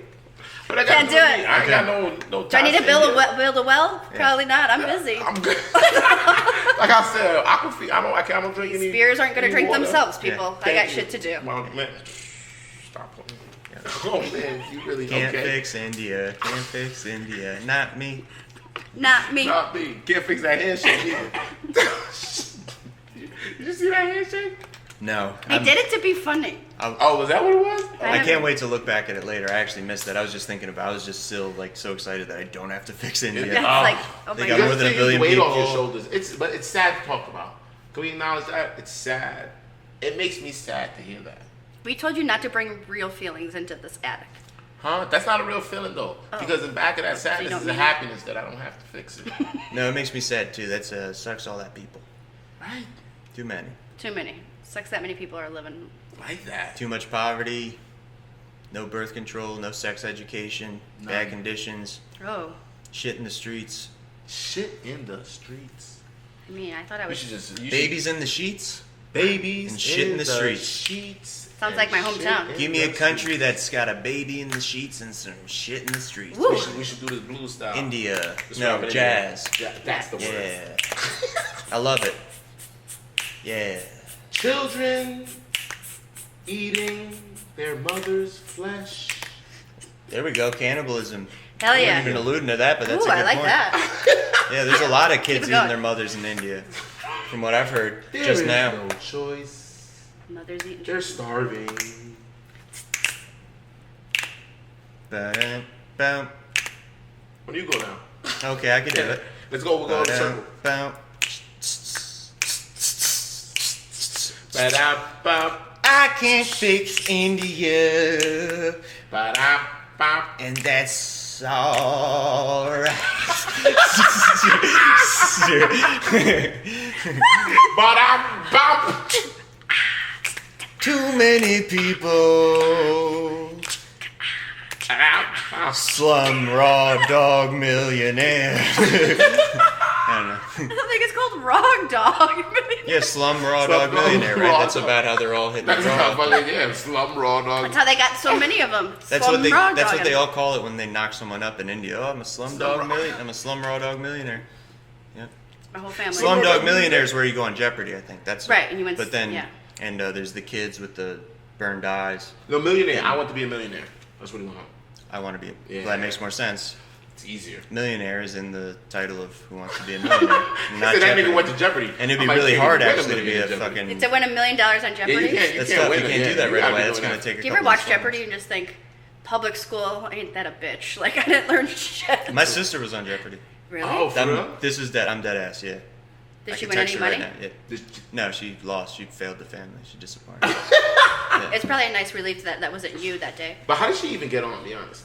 But I Can't do it. I ain't got no Do I need to ties build India. a well? Probably not. I'm busy. I'm good. Like I said, Aquafina. I don't drink any. Beers aren't going to drink water. themselves, people. I got Thank shit you. to do. Well, man, stop playing. Oh man, you really Can't okay? fix India. Can't fix India. Not me. Not me. Not me. Can't fix that handshake either. Did you see that handshake? No. I did it to be funny. Oh, was that what it was? I can't wait to look back at it later. I actually missed that. I was just thinking about. I was just still like so excited that I don't have to fix India. Yeah, it's like, oh They my got God. more than a billion weight people. on your shoulders. But it's sad to talk about. Can we acknowledge that? It's sad. It makes me sad to hear that. We told you not to bring real feelings into this attic. Huh? That's not a real feeling though. Oh. Because in back of that So you sadness don't is a mean happiness that I don't have to fix it. No, it makes me sad too. That's sucks all that people. Right? Too many. Too many. Sucks that many people are living. Like that. Too much poverty. No birth control. No sex education. Bad conditions. Oh. Shit in the streets. Shit in the streets. I mean, I thought I You was. should just Babies in the sheets. babies and shit in the streets. Sheets. Sounds like my hometown. Give me a country that's got a baby in the sheets and some shit in the streets. Woo. We should do this blues style. India. Let's No, rap it in jazz. there. Yeah, that's the word. Yeah. I love it. Yeah. Children eating their mother's flesh. There we go. Cannibalism. Hell I yeah. haven't even alluding to that, but that's Ooh, a good I like point. that. Yeah, there's a lot of Keep kids it eating going. their mothers in India, from what I've heard There just is now. no choice. Mother's eating. They're starving. Ba-dum-bum. When do you go now? Okay, I can do it. Let's go. We'll go in a circle. Ba-dum-bum. Ba-da-bum. I can't fix India, Ba-da-bum. and that's alright. Ba-da-bum. Too many people. Ba-da-bum. Slum raw dog millionaire. I don't know. I think it's called Wrong Dog. Yeah, slum raw Slum dog millionaire, right? raw That's dog. about how they're all hitting That's it how raw. fucking slum raw dog. That's how they got so many of them. That's what they all call it when they knock someone up in India. Oh, I'm a slum dog millionaire. I'm a slum raw dog millionaire. Yep. My whole family. Slum dog millionaire is where you go on Jeopardy, I think. That's Right, and you went. But then, yeah. and there's the kids with the burned eyes. No, millionaire. I want to be a millionaire. That's what he want. I want to be. Yeah. Well, that makes more sense. It's easier. Millionaire is in the title of Who Wants to Be a Millionaire. Not So that Jeopardy. nigga went to Jeopardy. And it'd be I'm like, really hey, hard win a actually to be million a in Jeopardy. fucking. To win $1 million on Yeah, Jeopardy. you can't. You That's can't tough. win You it. can't Yeah, do that you right gotta away. be That's doing gonna that. take a Do you couple ever watch of songs. Jeopardy and just think, public school, ain't that a bitch? Like, I didn't learn shit. My sister was on Jeopardy. Really? Oh, for real? This is dead. I'm dead ass. Yeah. Did I she can win text any her money? right now. Yeah. No, she lost. She failed the family. She disappointed. It's probably a nice relief that wasn't you that day. But how did she even get on? Be honest.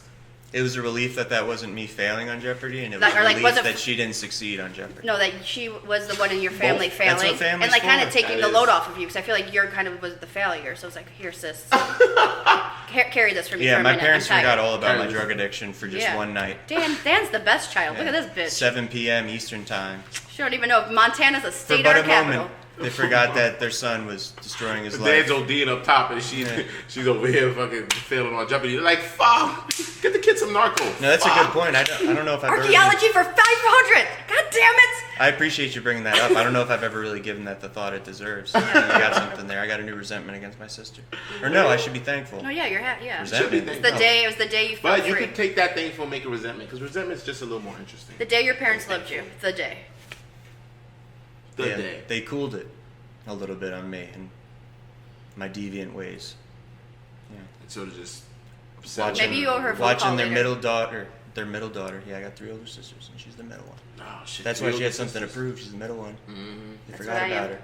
It was a relief that wasn't me failing on Jeopardy, and it was a relief that she didn't succeed on Jeopardy. No, that she was the one in your family failing. That's what family's and kind of for. taking the load off of you, because I feel like you're kind of was the failure. So it's like, here, sis, carry this for me for a minute. Yeah, my parents forgot all about my drug addiction for just one night. Dan's the best child. Look at this bitch. 7 p.m. Eastern time. She don't even know if Montana's a state or a capital. They forgot that their son was destroying his life. Dan's ODing up top, and she's over here fucking failing on Jeopardy. Like, fuck, get the kid some narco. No, that's a good point. I don't know if I've Archaeology for 500. God damn it! I appreciate you bringing that up. I don't know if I've ever really given that the thought it deserves. You got something there. I got a new resentment against my sister. Or no, I should be thankful. No, yeah, you're Resentment. It was the day you felt But you free. could take that thankful and make it resentment, because resentment's just a little more interesting. The day your parents loved you. The day. The day. They cooled it a little bit on me and my deviant ways. Yeah. And sort of just Maybe you owe her a phone watching call their later. middle daughter. Yeah, I got 3 older sisters, and she's the middle one. Oh, shit. That's why she had something to prove. She's the middle one. Mm-hmm. They forgot about her.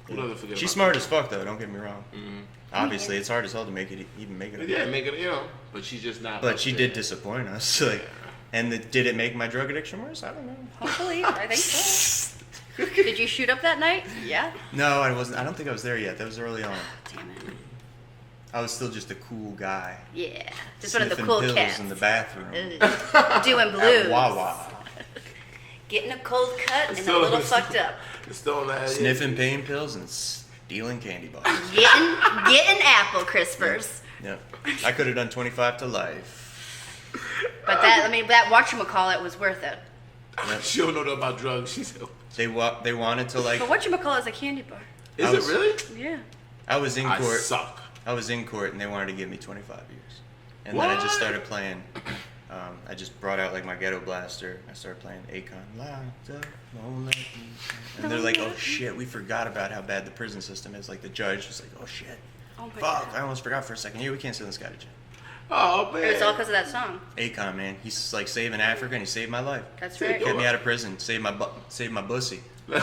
Who doesn't forget She's about smart her? as fuck, though. Don't get me wrong. Mm-hmm. Obviously, it's hard as hell to make it. Yeah, make it, but she's just not. But she did disappoint us. And did it make my drug addiction worse? I don't know. Hopefully, I think so. Did you shoot up that night? Yeah. No, I wasn't. I don't think I was there yet. That was early on. Damn it. I was still just a cool guy. Yeah, just one of the Sniffing cool pills cats. in the bathroom. Doing blues. At Wawa. Getting a cold cut and a little fucked up. Still that. Sniffing pain pills and stealing candy bars. Getting apple crispers. Yep. I could have done 25 to life. But that whatchamacallit was worth it. Yep. She don't know about drugs. She said. They wanted to But whatchamacallit is a candy bar. Is it really? Yeah. I was in court. I suck. I was in court and they wanted to give me 25 years. And What? then I just started playing. I just brought out like my ghetto blaster. I started playing Akon. Locked up, won't let me out. And they're like, oh shit, we forgot about how bad the prison system is. Like the judge was like, oh shit. Oh my Fuck, God. I almost forgot for a second. Yeah, we can't send this guy to jail. Oh man. It was all because of that song. Akon, man, he's like saving Africa and he saved my life. That's right. Get me out of prison. Saved my bussy. Your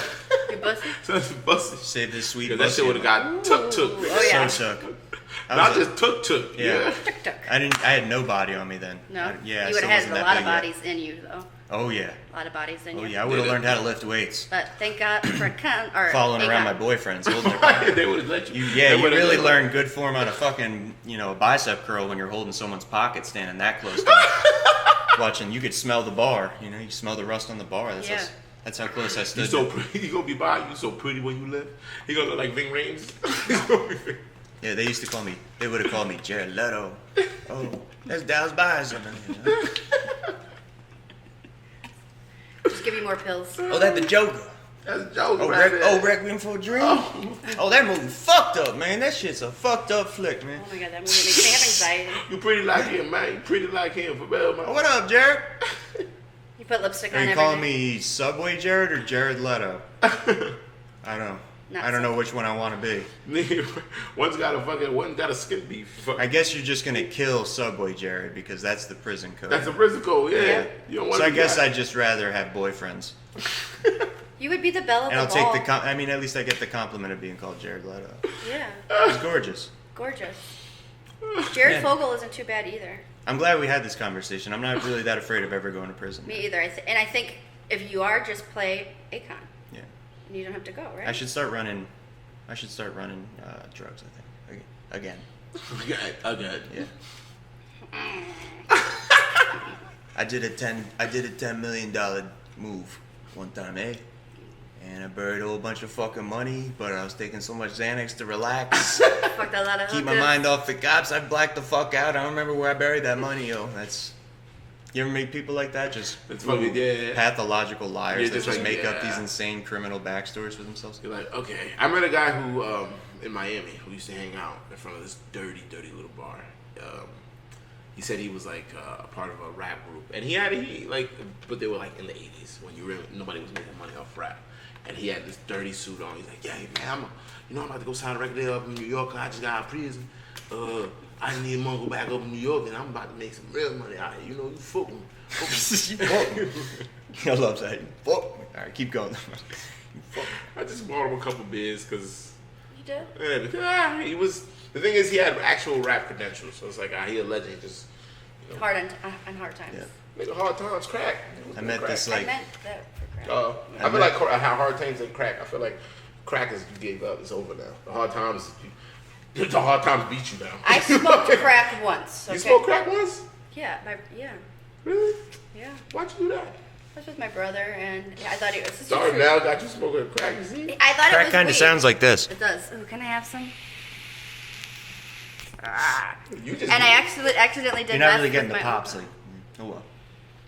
pussy? So that's busted. Saved this sweet That bussy. shit would have got took. Oh, yeah. So took. Not just took. Yeah. Tuk-tuk. I had no body on me then. No? Yeah. You would have had a lot of bodies in you, though. Oh yeah. A lot of bodies in you. Oh yeah. I would have learned how to lift weights. But thank God for Following around my boyfriends, holding their back. They would have let you. You really learn good form on a fucking, a bicep curl when you're holding someone's pocket standing that close to them. Watching, you could smell the bar. You smell the rust on the bar. That's how close I stood. You so pretty. You gonna be by. You so pretty when you live. You gonna look like Ving Rhames. Yeah, they used to call me. They would have called me Jared Leto. Oh, that's Dallas Bison. Just give you more pills. Oh, that's the Joker. That's a joke. Requiem for a Dream. Oh, that movie fucked up, man. That shit's a fucked up flick, man. Oh my God, that movie makes me have anxiety. You pretty like him, man. You pretty like him for real, man. Oh, what up, Jared? You put lipstick Are on you everything. calling me Subway Jared or Jared Leto? I don't. Not I don't know which one I want to be. One's got a skin beef. I guess you're just gonna kill Subway Jared because that's the prison code. That's a prison code, yeah. You don't want So I to guess I'd just rather have boyfriends. You would be the belle of And the I'll ball. take at least I get the compliment of being called Jared Leto. Yeah. He's gorgeous. Gorgeous. Jared Man. Fogle isn't too bad either. I'm glad we had this conversation. I'm not really that afraid of ever going to prison. Me either. And I think if you are, just play Akon. Yeah. And you don't have to go, right? I should start running drugs, I think. Again. Again. Yeah. I did a $10 million move one time, and I buried a whole bunch of fucking money, but I was taking so much Xanax to relax. Fucked a lot of Keep my hookers. mind off the cops. I blacked the fuck out. I don't remember where I buried that money, yo. You ever meet people like that? Just It's fucking, yeah. pathological liars that just just like, make up yeah. these insane criminal backstories for themselves. You're like, okay. I met a guy who, in Miami, who used to hang out in front of this dirty, dirty little bar. He said he was like a part of a rap group, and but they were like in the 80s when nobody was making money off rap. And he had this dirty suit on. He's like, yeah, man, I'm about to go sign a record deal up in New York. I just got out of prison. I just need money to go back up in New York, and I'm about to make some real money out here. You fuck me. I love that. Fuck me. All right, keep going. I just bought him a couple beers because did? Yeah, because he was. The thing is, he had actual rap credentials, so it's like he a legend. Just hard on hard times. Yeah. nigga, hard times crack. I meant crack. this like. I meant that for crack. I feel like how hard times and crack. I feel like crack is you gave up. It's over now. The hard times beat you now. I smoked crack once. Okay? You smoked crack once? Yeah. Really? Yeah. Why'd you do that? I was with my brother, and I thought it was. Sorry, now got you smoking crack. You see? I thought Crack it was kind of weed. sounds like this. It does. Ooh, can I have some? And I accidentally did. You're not really meth getting with the my pops. own. Like, oh well.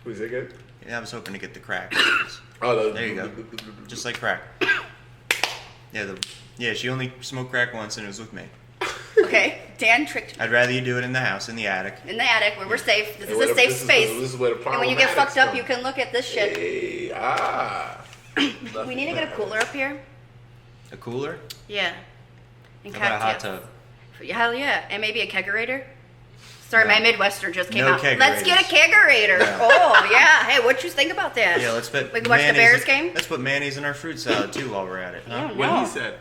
Was it good? Yeah, I was hoping to get the crack. There you go. Just like crack. Yeah, she only smoked crack once, and it was with me. Okay, Dan tricked me. I'd rather you do it in the house, in the attic. In the attic, where we're safe. This is a safe space. This is where the and when you get fucked up, you can look at this shit. Hey, We need to get a cooler up here. A cooler? Yeah. And How about a hot tub? Hell yeah. And maybe a kegerator. Sorry, my Midwestern just came out. Kegerators. Let's get a kegerator. Yeah. Oh, yeah. Hey, what you think about that? Yeah, let's put We can watch the Bears game? Let's put mayonnaise in our fruit salad, too, while we're at it. Huh? Yeah. What No. he said.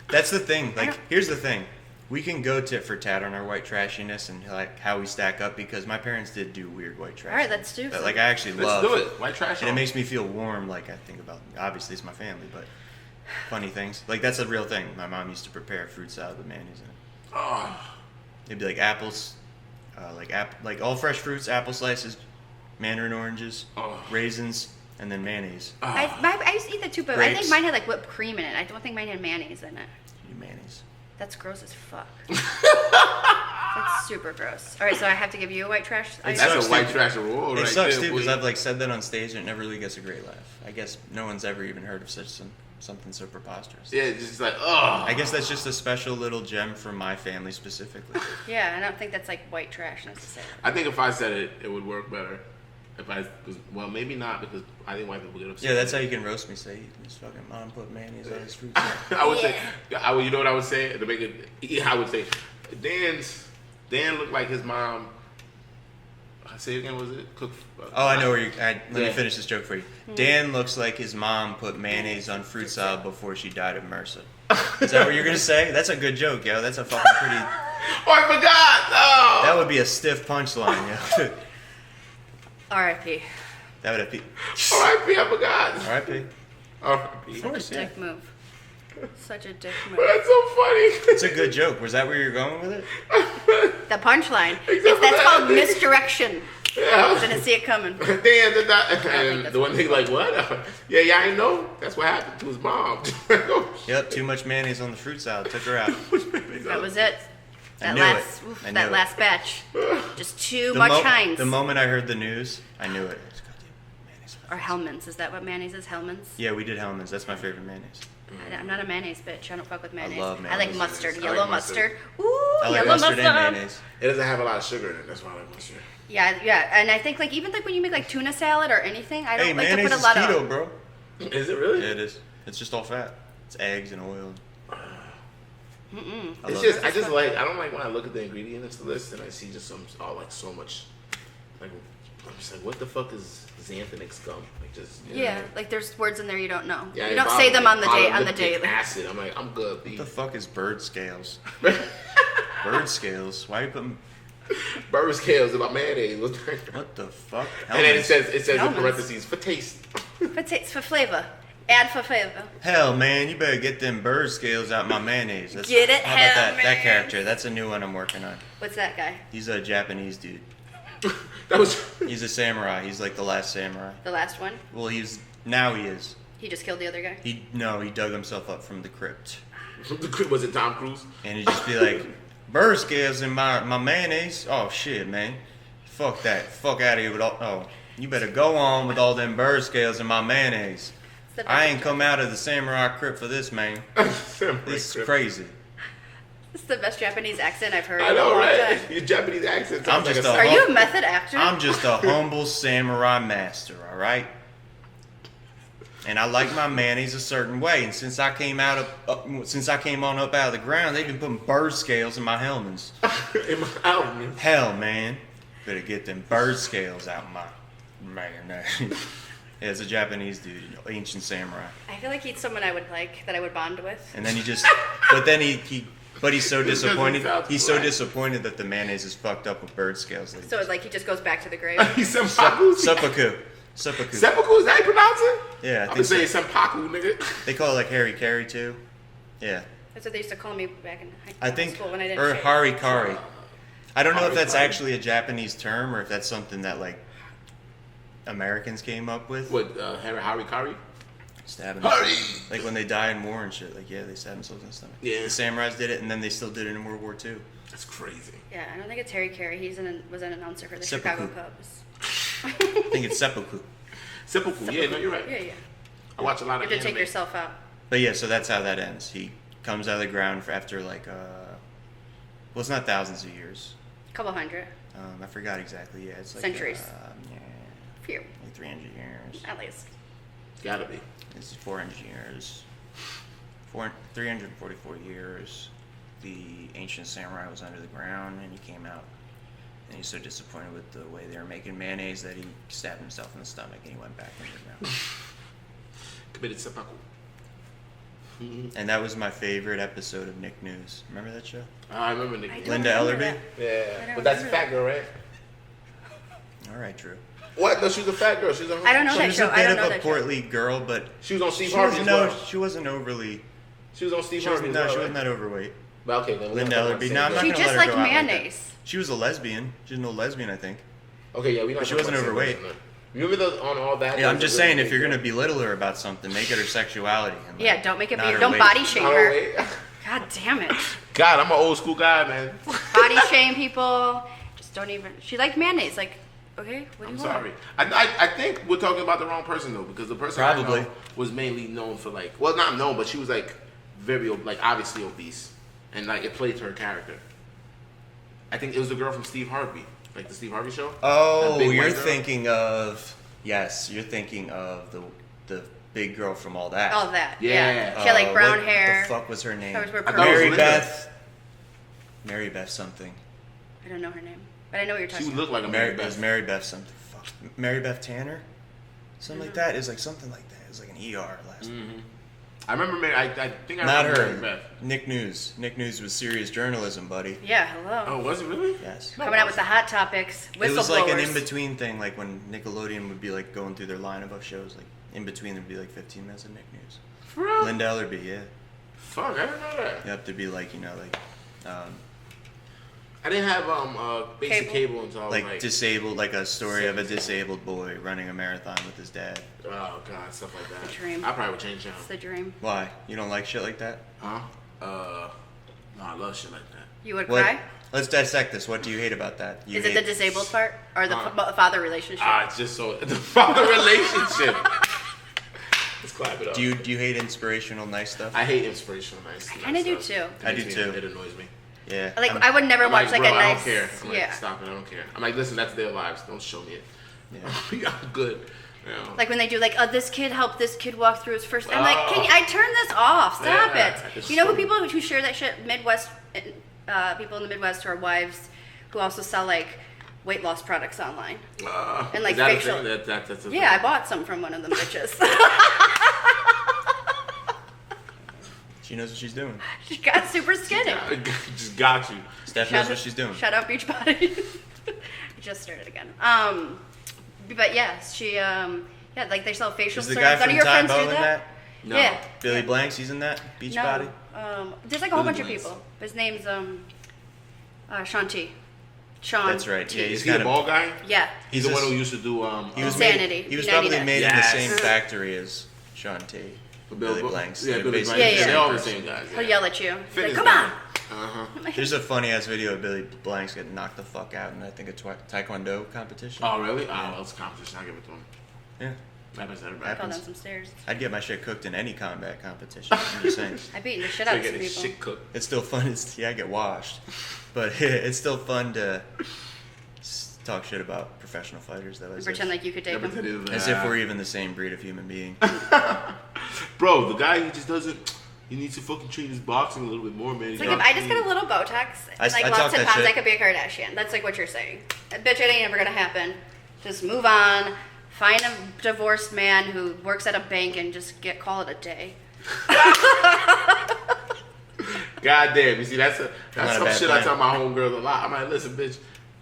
That's the thing. Like, here's the thing. We can go tit for tat on our white trashiness and like how we stack up because my parents did do weird white trash. All right, let's do But, some. like, I actually love. Let's do it. White trash. And it makes me feel warm. Like, I think about, obviously, it's my family, but funny things. Like, that's a real thing. My mom used to prepare fruit salad with mayonnaise in it. Oh. It'd be like apples, like all fresh fruits, apple slices, mandarin oranges, raisins, and then mayonnaise. I used to eat that too, but I think mine had like whipped cream in it. I don't think mine had mayonnaise in it. Mayonnaise. That's gross as fuck. That's super gross. All right, so I have to give you a white trash. It That's sucks, a white too. trash rule right It sucks there, too because boy. I've like said that on stage and it never really gets a great laugh. I guess no one's ever even heard of something so preposterous. Yeah, it's just like, oh. I guess that's just a special little gem from my family specifically. Yeah, I don't think that's like white trash necessarily. I think if I said it, it would work better. If I was, well, maybe not because I think white people get upset. Yeah, that's how you can roast me. Say his fucking mom put mayonnaise on his fruit salad. I would say, you know what I would say to make it. I would say, Dan looked like his mom. Say it again. Was it cook? I know where you. Let me finish this joke for you. Dan looks like his mom put mayonnaise on fruit salad before she died of MRSA. Is that what you're gonna say? That's a good joke, yo. That's a fucking pretty. Oh, I forgot. No. That would be a stiff punchline, yo. R.I.P. That would have been. R.I.P. I forgot. R.I.P. R.I.P. Of course, yeah. Dick move. Such a dick move. But that's so funny. It's a good joke. Was that where you're going with it? The punchline. Except for That's that, called misdirection. Yeah. Didn't see it coming. Dan did that. And the one thing like, what? Yeah, I ain't know. That's what happened to his mom. Yep, too much mayonnaise on the fruit salad. Took her out. That was it. I knew it. That last batch. Just too much Heinz. The moment I heard the news, I knew it. Or Hellman's. Is that what mayonnaise is? Hellman's? Yeah, we did Hellman's. That's my favorite mayonnaise. I'm not a mayonnaise bitch. I don't fuck with mayonnaise. love I like mayonnaise. mustard. I Yellow like mustard. mustard. Ooh, I like yellow mustard and mayonnaise. It doesn't have a lot of sugar in it. That's why I like mustard. Yeah. And I think like even like when you make like tuna salad or anything, I don't like to mayonnaise put a lot is keto, of. bro. Is it really? Yeah, it is. It's just all fat. It's eggs and oil. It's just I don't like when I look at the ingredients list and I see just so much. Like I'm just like, what the fuck is xanthinic scum? Like just Like there's words in there you don't know. Yeah, you don't say them on the day polyoliptic Like, acid. I'm like, I'm good. What the fuck is bird scales? Bird scales? Why are you putting... Bird scales about mayonnaise. What the fuck? And then it says in Hellman's. parentheses for taste. for flavor. Add for flavor. Hell, man, you better get them bird scales out my mayonnaise. Get it? How about Hell, that man. character? That's a new one I'm working on. What's that guy? He's a Japanese dude. He's a samurai. He's like the last samurai. The last one? Well, now he is. He just killed the other guy? He dug himself up from the crypt. Was it Tom Cruise? And he'd just be like, bird scales in my mayonnaise? Oh, shit, man. Fuck that. Fuck out of here with all... Oh, you better go on with all them bird scales in my mayonnaise. I ain't come out of the samurai crypt for this, man. This is crazy. This is the best Japanese accent I've heard I in a know, long right? time. Your Japanese accent I'm sounds like just a... Are you a method actor? I'm just a humble samurai master, all right? And I like my mayonnaise a certain way. And since I came on up out of the ground, they've been putting bird scales in my Hellman's. in my album. Hell, man, better get them bird scales out my mayonnaise. Yeah, it's a Japanese dude, ancient samurai. I feel like he's someone I would like, that I would bond with. And then he just, but he's so disappointed. He's so disappointed that the mayonnaise is fucked up with bird scales. So like he just goes back to the grave. He's senpaku. Seppuku. Seppuku, is that how you pronounce it? Yeah, I think so. Saying senpaku, nigga. They call it like Harry Carry too. Yeah. That's what they used to call me back in high school when I didn't or shave. harikari. I don't know if that's actually a Japanese term or if that's something that like Americans came up with. What, harikari? Stabbing themselves. Like when they die in war and shit. Like, yeah, they stab themselves in the stomach. Yeah. The samurais did it, and then they still did it in World War II. That's crazy. Yeah, I don't think it's Harry Carey. Was an announcer for the Seppuku. Chicago Cubs. I think it's seppuku. Seppuku. Yeah, no, you're right. Yeah. I watch a lot of You have to anime. take yourself out. But yeah, so that's how that ends. He comes out of the ground after like, well, it's not thousands of years. A couple hundred. I forgot exactly. Yeah, it's like centuries. Yeah, Few. like 300 years. At least. Gotta be. It's 400 years. 344 years. The ancient samurai was under the ground, and he came out. And he's so disappointed with the way they were making mayonnaise that he stabbed himself in the stomach, and he went back into the ground. Committed seppuku. And that was my favorite episode of Nick News. Remember that show? I remember Nick News. Linda Ellerby? Yeah, but that's a fat girl, right? All right, Drew. What? No, she was a fat girl. She was I don't know She that was show. a I bit don't know of a that portly girl, but she was on Steve Harvey as well. she wasn't overly. She was on Steve She Harvey wasn't, as well, she right? wasn't that overweight. But okay, then Linda Ellerby. No, I'm not She gonna just let her liked go out like that. mayonnaise. She was a lesbian. She's no lesbian, I think. Okay, yeah, we don't. But she wasn't overweight. Remember on all that? Yeah, I'm just saying, if you're gonna belittle her about something, make it her sexuality. And Yeah, don't make it. not her Don't weight. body shame her. Wait. God damn it. God, I'm an old school guy, man. Body shame people. Just don't even. She liked mayonnaise. Like, okay, what do I'm you sorry. want? I think we're talking about the wrong person though, because the person Probably. I know was mainly known for like, well, not known, but she was like very like obviously obese, and like it played to her character. I think it was the girl from Steve Harvey, like the Steve Harvey show. Oh, big you're white girl. thinking of you're thinking of the big girl from All That. All that. Yeah. She had like brown what hair. the fuck was her name? Hers were I thought it was Mary Linda. Beth. Mary Beth something. I don't know her name, but I know what you're She talking would about. look like a Mary Mary Beth. Mary Beth something. Fuck. Mary Beth Tanner. Something like that. It was like something like that. It was like an ER last. I remember Mary. I think I Not remember her. Mary Beth. Nick News. Nick News was serious journalism, buddy. Yeah, hello. Oh, was it really? Yes. Coming out with the hot topics. Whistleblowers. It was like an in-between thing, like when Nickelodeon would be like going through their lineup of shows, like in between there'd be like 15 minutes of Nick News. For real? Linda Ellerby, yeah. Fuck, I didn't know that. Yep, there'd be like, I didn't have basic cable until I was like disabled, like a story of a disabled boy running a marathon with his dad. Oh god, stuff like that. The dream. I probably would change him. It's the dream. Why? You don't like shit like that? Huh? No, I love shit like that. You would What? cry? Let's dissect this. What do you hate about that? You Is it hate- the disabled part or the father relationship? It's just so the father relationship. Let's clap it up. Do you hate inspirational, nice stuff? I hate inspirational nice. I kinda do, too. I do, too. It annoys me. Yeah. Like I would never I'm watch like bro, a nice. I don't care. I'm like, yeah. stop it. I don't care. I'm like, listen, that's their lives. Don't show me it. Yeah. I'm good. You know? Like when they do like, this kid helped this kid walk through his first. I'm like, I turn this off? Stop Yeah, it. it's You know so- who people who share that shit? Midwest people in the Midwest who are wives who also sell like weight loss products online. And like is that facial. a thing? That's a Yeah, I thing? bought some from one of them bitches. She knows what she's doing. She got super skinny. Just got you. Steph knows what she's doing. Shout out Beachbody. Just started again. But yeah, she like they sell facial Is the serums. guy None from of your Time friends do Bow in that? No. Yeah. Billy yeah. Blanks, he's in that? Beachbody? No. There's like a whole Billy bunch of Blanks. people. His name's Sean T. Sean. That's right. T. Yeah, Is he's he a kind of. bald guy? Yeah. He's the one who used to do. He was Insanity. Made, he was 90 probably Days. made in the Yes. same factory as Sean T. Billy Blanks. Yeah, They're Billy basically Blanks. Yeah, yeah. They're all the same guys. He'll yell at you. He's like, Fitness come guy. on. Uh-huh. There's a funny ass video of Billy Blanks getting knocked the fuck out in I think a taekwondo competition. Oh, really? Oh, well, it's a competition. I'll give it to him. Yeah. Happens to I everybody. fell down some stairs. I'd get my shit cooked in any combat competition. I'm just saying. I beat the shit So out you of get some his people. shit cooked. It's still fun. I get washed. But it's still fun to talk shit about professional fighters, though. Pretend like you could take them. As if we're even the same breed of human being. Bro, the guy, he just doesn't. He needs to fucking train his boxing a little bit more, man. It's like if I just get a little Botox and like I lost talk 10 that pounds, shit. I could be a Kardashian. That's like what you're saying. Bitch, it ain't ever gonna happen. Just move on. Find a divorced man who works at a bank and just call it a day. God damn, you see, that's some shit plan. I tell my homegirls a lot. I'm like, listen, bitch,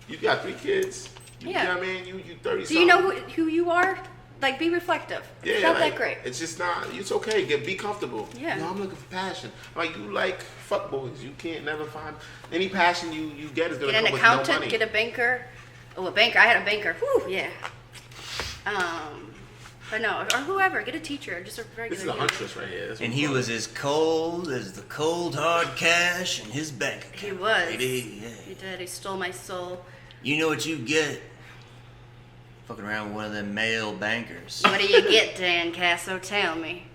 you got 3 kids. You know what I mean? You 30 Do you know who you are? Like, be reflective. It's not that great. It's just not. It's okay. Be comfortable. Yeah. No, I'm looking for passion. Like, you like fuck boys. You can't never find any passion you get is gonna come with no money. Get an accountant. Get a banker. Oh, a banker. I had a banker. Whew, yeah. But no, or whoever. Get a teacher. Just a regular. This is a huntress right here. And he was as cold as the cold hard cash in his bank account. He was. He did. He stole my soul. You know what you get? Fucking around with one of them male bankers. What do you get, Dan Caso? Tell me.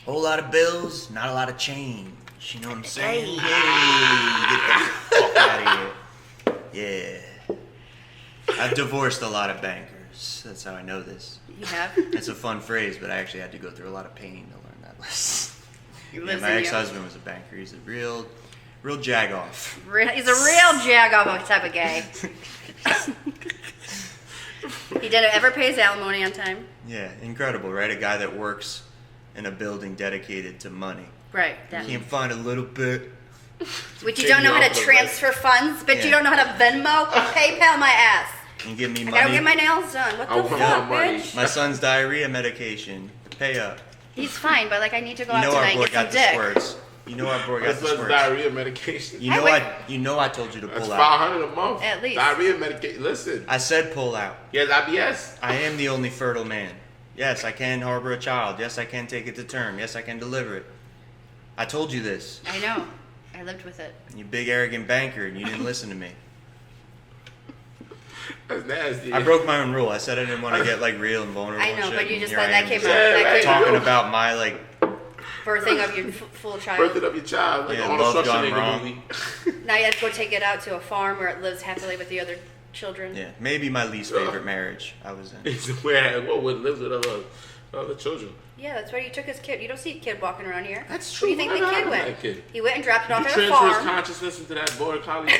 Whole lot of bills, not a lot of change. You know what I'm saying? Hey, get the fuck out of here. Yeah. I've divorced a lot of bankers. That's how I know this. You have? It's a fun phrase, but I actually had to go through a lot of pain to learn that lesson. My ex-husband was a banker. He's a real jag-off. He's a real jag-off type of guy. He didn't ever pay his alimony on time. Yeah, incredible, right? A guy that works in a building dedicated to money. Right. Can't find a little bit. Which you don't know how to transfer funds, but you don't know how to Venmo, PayPal my ass. And give me money. I gotta get my nails done. What the fuck, bitch? My son's diarrhea medication. Pay up. He's fine, but like I need to go out tonight and get some dick. You know our boy got the squirts. Diarrhea medication. You know I told you to pull out. That's $500 a month. At least. Diarrhea medication. Listen. I said pull out. Yes, IBS. I am the only fertile man. Yes, I can harbor a child. Yes, I can take it to term. Yes, I can deliver it. I told you this. I know. I lived with it. You big arrogant banker, and you didn't listen to me. That's nasty. I broke my own rule. I said I didn't want to get like real and vulnerable. I know, and shit, but you just said that came out. Talking about my like birthing of your full child. Birthing of your child, like on a Schwarzenegger movie. Now you have to go take it out to a farm where it lives happily with the other children. Yeah, maybe my least favorite marriage I was in. It's where lives with other children. Yeah, that's why you took his kid. You don't see a kid walking around here. That's true. Where do you think the kid went? He went and dropped it off at a farm. farm. Transfer his consciousness into that border collie.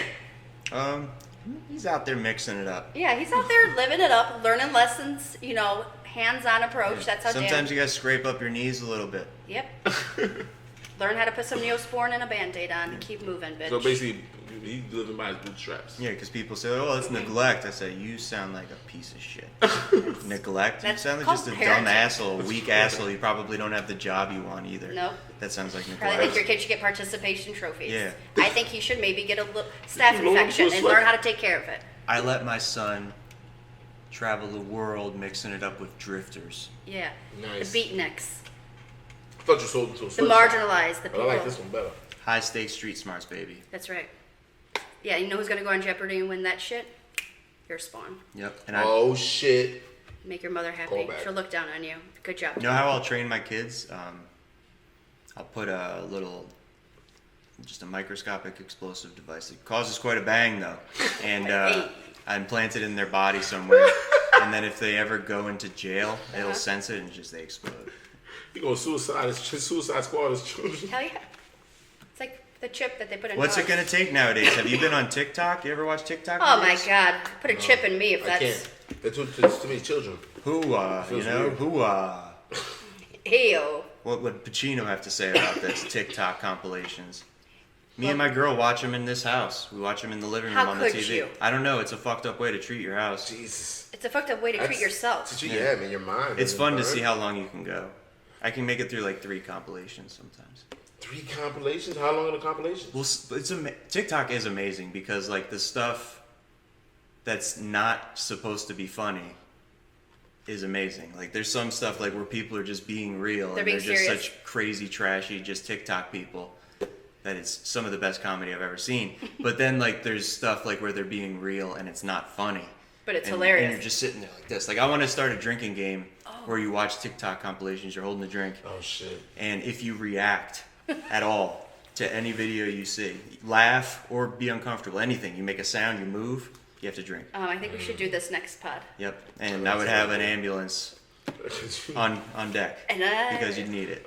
He's out there mixing it up. Yeah, he's out there living it up, learning lessons. You know, hands-on approach. That's how. Sometimes you gotta scrape up your knees a little bit. Yep. Learn how to put some Neosporin and a Band-Aid on and keep moving, bitch. So basically, he's living by his bootstraps. Yeah, because people say, "Oh, it's neglect." I say, "You sound like a piece of shit." Neglect? You sound like just a dumb asshole, a weak asshole. You probably don't have the job you want either. Nope. That sounds like neglect. Probably think your kid should get participation trophies. Yeah. I think he should maybe get a staph infection and learn how to take care of it. I let my son travel the world mixing it up with drifters. Yeah. Nice. The beatniks. I thought you sold it to a the marginalized, the people. I like this one better. High stakes street smarts, baby. That's right. Yeah, you know who's gonna go on Jeopardy and win that shit? Your spawn. Yep. And shit. Make your mother happy. She'll look down on you. Good job. You know how I'll train my kids? I'll put just a microscopic explosive device. It causes quite a bang though, and I implant it in their body somewhere. And then if they ever go into jail, it'll sense it and they explode. You go suicide squad as children. Hell yeah. It's like the chip that they put in. What's it gonna take nowadays? Have you been on TikTok? You ever watch TikTok? Oh my god! Put a chip in me if that's. I can't. It's too many children. Hoo-ah, you know? Hoo-ah. Ew. What would Pacino have to say about this? TikTok compilations. Me and my girl watch them in this house. We watch them in the living room on the TV. How could you? I don't know. It's a fucked up way to treat your house. Jesus. It's a fucked up way to treat yourself. Yeah, man, your mind. It's fun to see how long you can go. I can make it through like 3 compilations sometimes. 3 compilations? How long are the compilations? Well, TikTok is amazing because like the stuff that's not supposed to be funny is amazing. Like there's some stuff like where people are just being real and they're just such crazy trashy just TikTok people that it's some of the best comedy I've ever seen. But then like there's stuff like where they're being real and it's not funny. But it's hilarious. And you're just sitting there like this. Like I want to start a drinking game where you watch TikTok compilations, you're holding a drink. Oh shit. And if you react at all to any video you see, laugh or be uncomfortable, anything, you make a sound, you move, you have to drink. I think we should do this next pod. Yep. And I would have an ambulance on deck because you'd need it.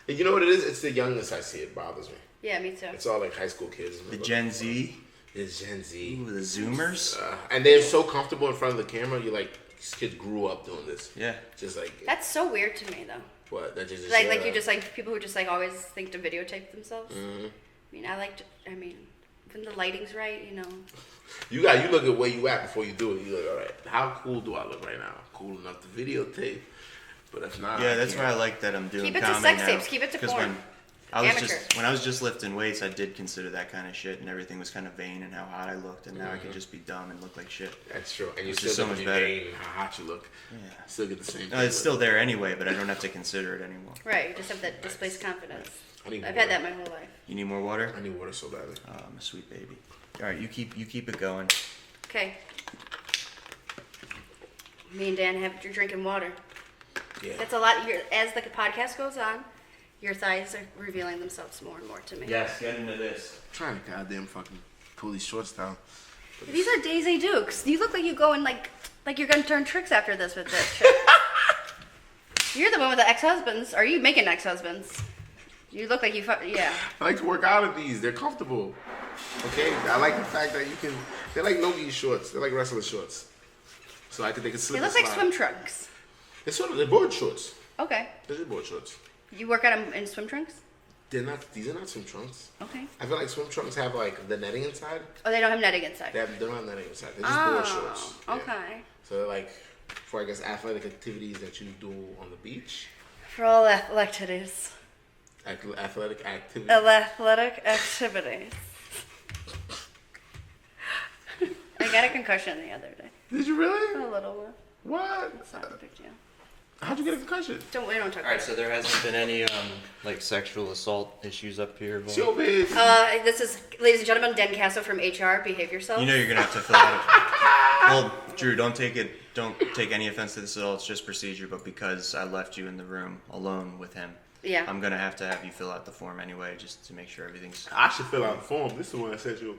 You know what it is? It's the youngness I see. It bothers me. Yeah, me too. It's all like high school kids. The Gen Z. It's Gen Z. Ooh, the Zoomers. And they're so comfortable in front of the camera. You're like, these kids grew up doing this. Yeah. Just like. That's so weird to me, though. What? That just like you just like people who just like always think to videotape themselves. Mm-hmm. I mean, when the lighting's right, you know. You look at where you at before you do it. You look, all right, how cool do I look right now? Cool enough to videotape. But if not, yeah, that's why I like that I'm doing. Keep it to comedy sex now. tapes. Keep it to porn. When I was just lifting weights, I did consider that kind of shit, and everything was kind of vain and how hot I looked, and now I can just be dumb and look like shit. That's true, and you It's still just so don't much be better. vain and how hot you look. Yeah, Still get the same. no, it's still there anyway, but I don't have to consider it anymore. Right, you just have that displaced confidence. I've had that my whole life. You need more water? I need water so badly. Oh, I'm a sweet baby. All right, you keep it going. Okay. Me and Dan you're drinking water. Yeah. That's a lot. As the podcast goes on, your thighs are revealing themselves more and more to me. Yes, get into this. I'm trying to goddamn fucking pull these shorts down. These are Daisy Dukes. You look like you go and like you're gonna turn tricks after this with this shit. You're the one with the ex-husbands. Are you making ex-husbands? You look like yeah. I like to work out in these. They're comfortable. Okay? I like the fact that they're like no-gi shorts. They're like wrestler shorts. So they can slip They look like swim trunks. They're board shorts. Okay. They're board shorts. You work out in swim trunks? These are not swim trunks. Okay. I feel like swim trunks have like the netting inside. Oh, they don't have netting inside. They're not netting inside. They're just board shorts. Yeah. Okay. So they're like for, I guess, athletic activities that you do on the beach. For all activities. Athletic activities. Athletic activities. I got a concussion the other day. Did you really? A little one. What? It's not a big deal. How'd you get a concussion? We don't talk about Alright, so there hasn't been any like sexual assault issues up here. Still big. This is, ladies and gentlemen, Dan Caso from HR. Behave yourself. You know you're gonna have to fill out. Well, Drew, don't take any offense to this at all. It's just procedure. But because I left you in the room alone with him, Yeah. I'm gonna have you fill out the form anyway, just to make sure everything's. I should fill out the form. This is the one that said you.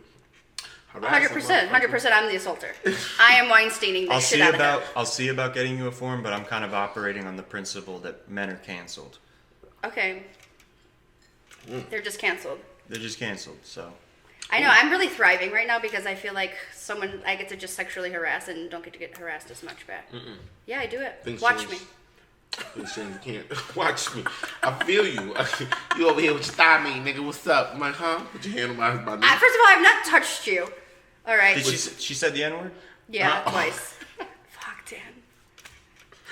100%. 100%. I'm the assaulter. I am Weinsteining this shit out of him. I'll see about getting you a form, but I'm kind of operating on the principle that men are canceled. Okay. They're just canceled. They're just canceled. So. I know. I'm really thriving right now because I feel like I get to just sexually harass and don't get to get harassed as much back. Mm-mm. Yeah, I do it. Things Watch change. me. You can't watch me. I feel you. You over here with your thigh meat, nigga. What's up? I'm like, huh? Put your hand on my knee. First of all, I've not touched you. All right. Did she said the N-word? Yeah, twice. Fuck, Dan.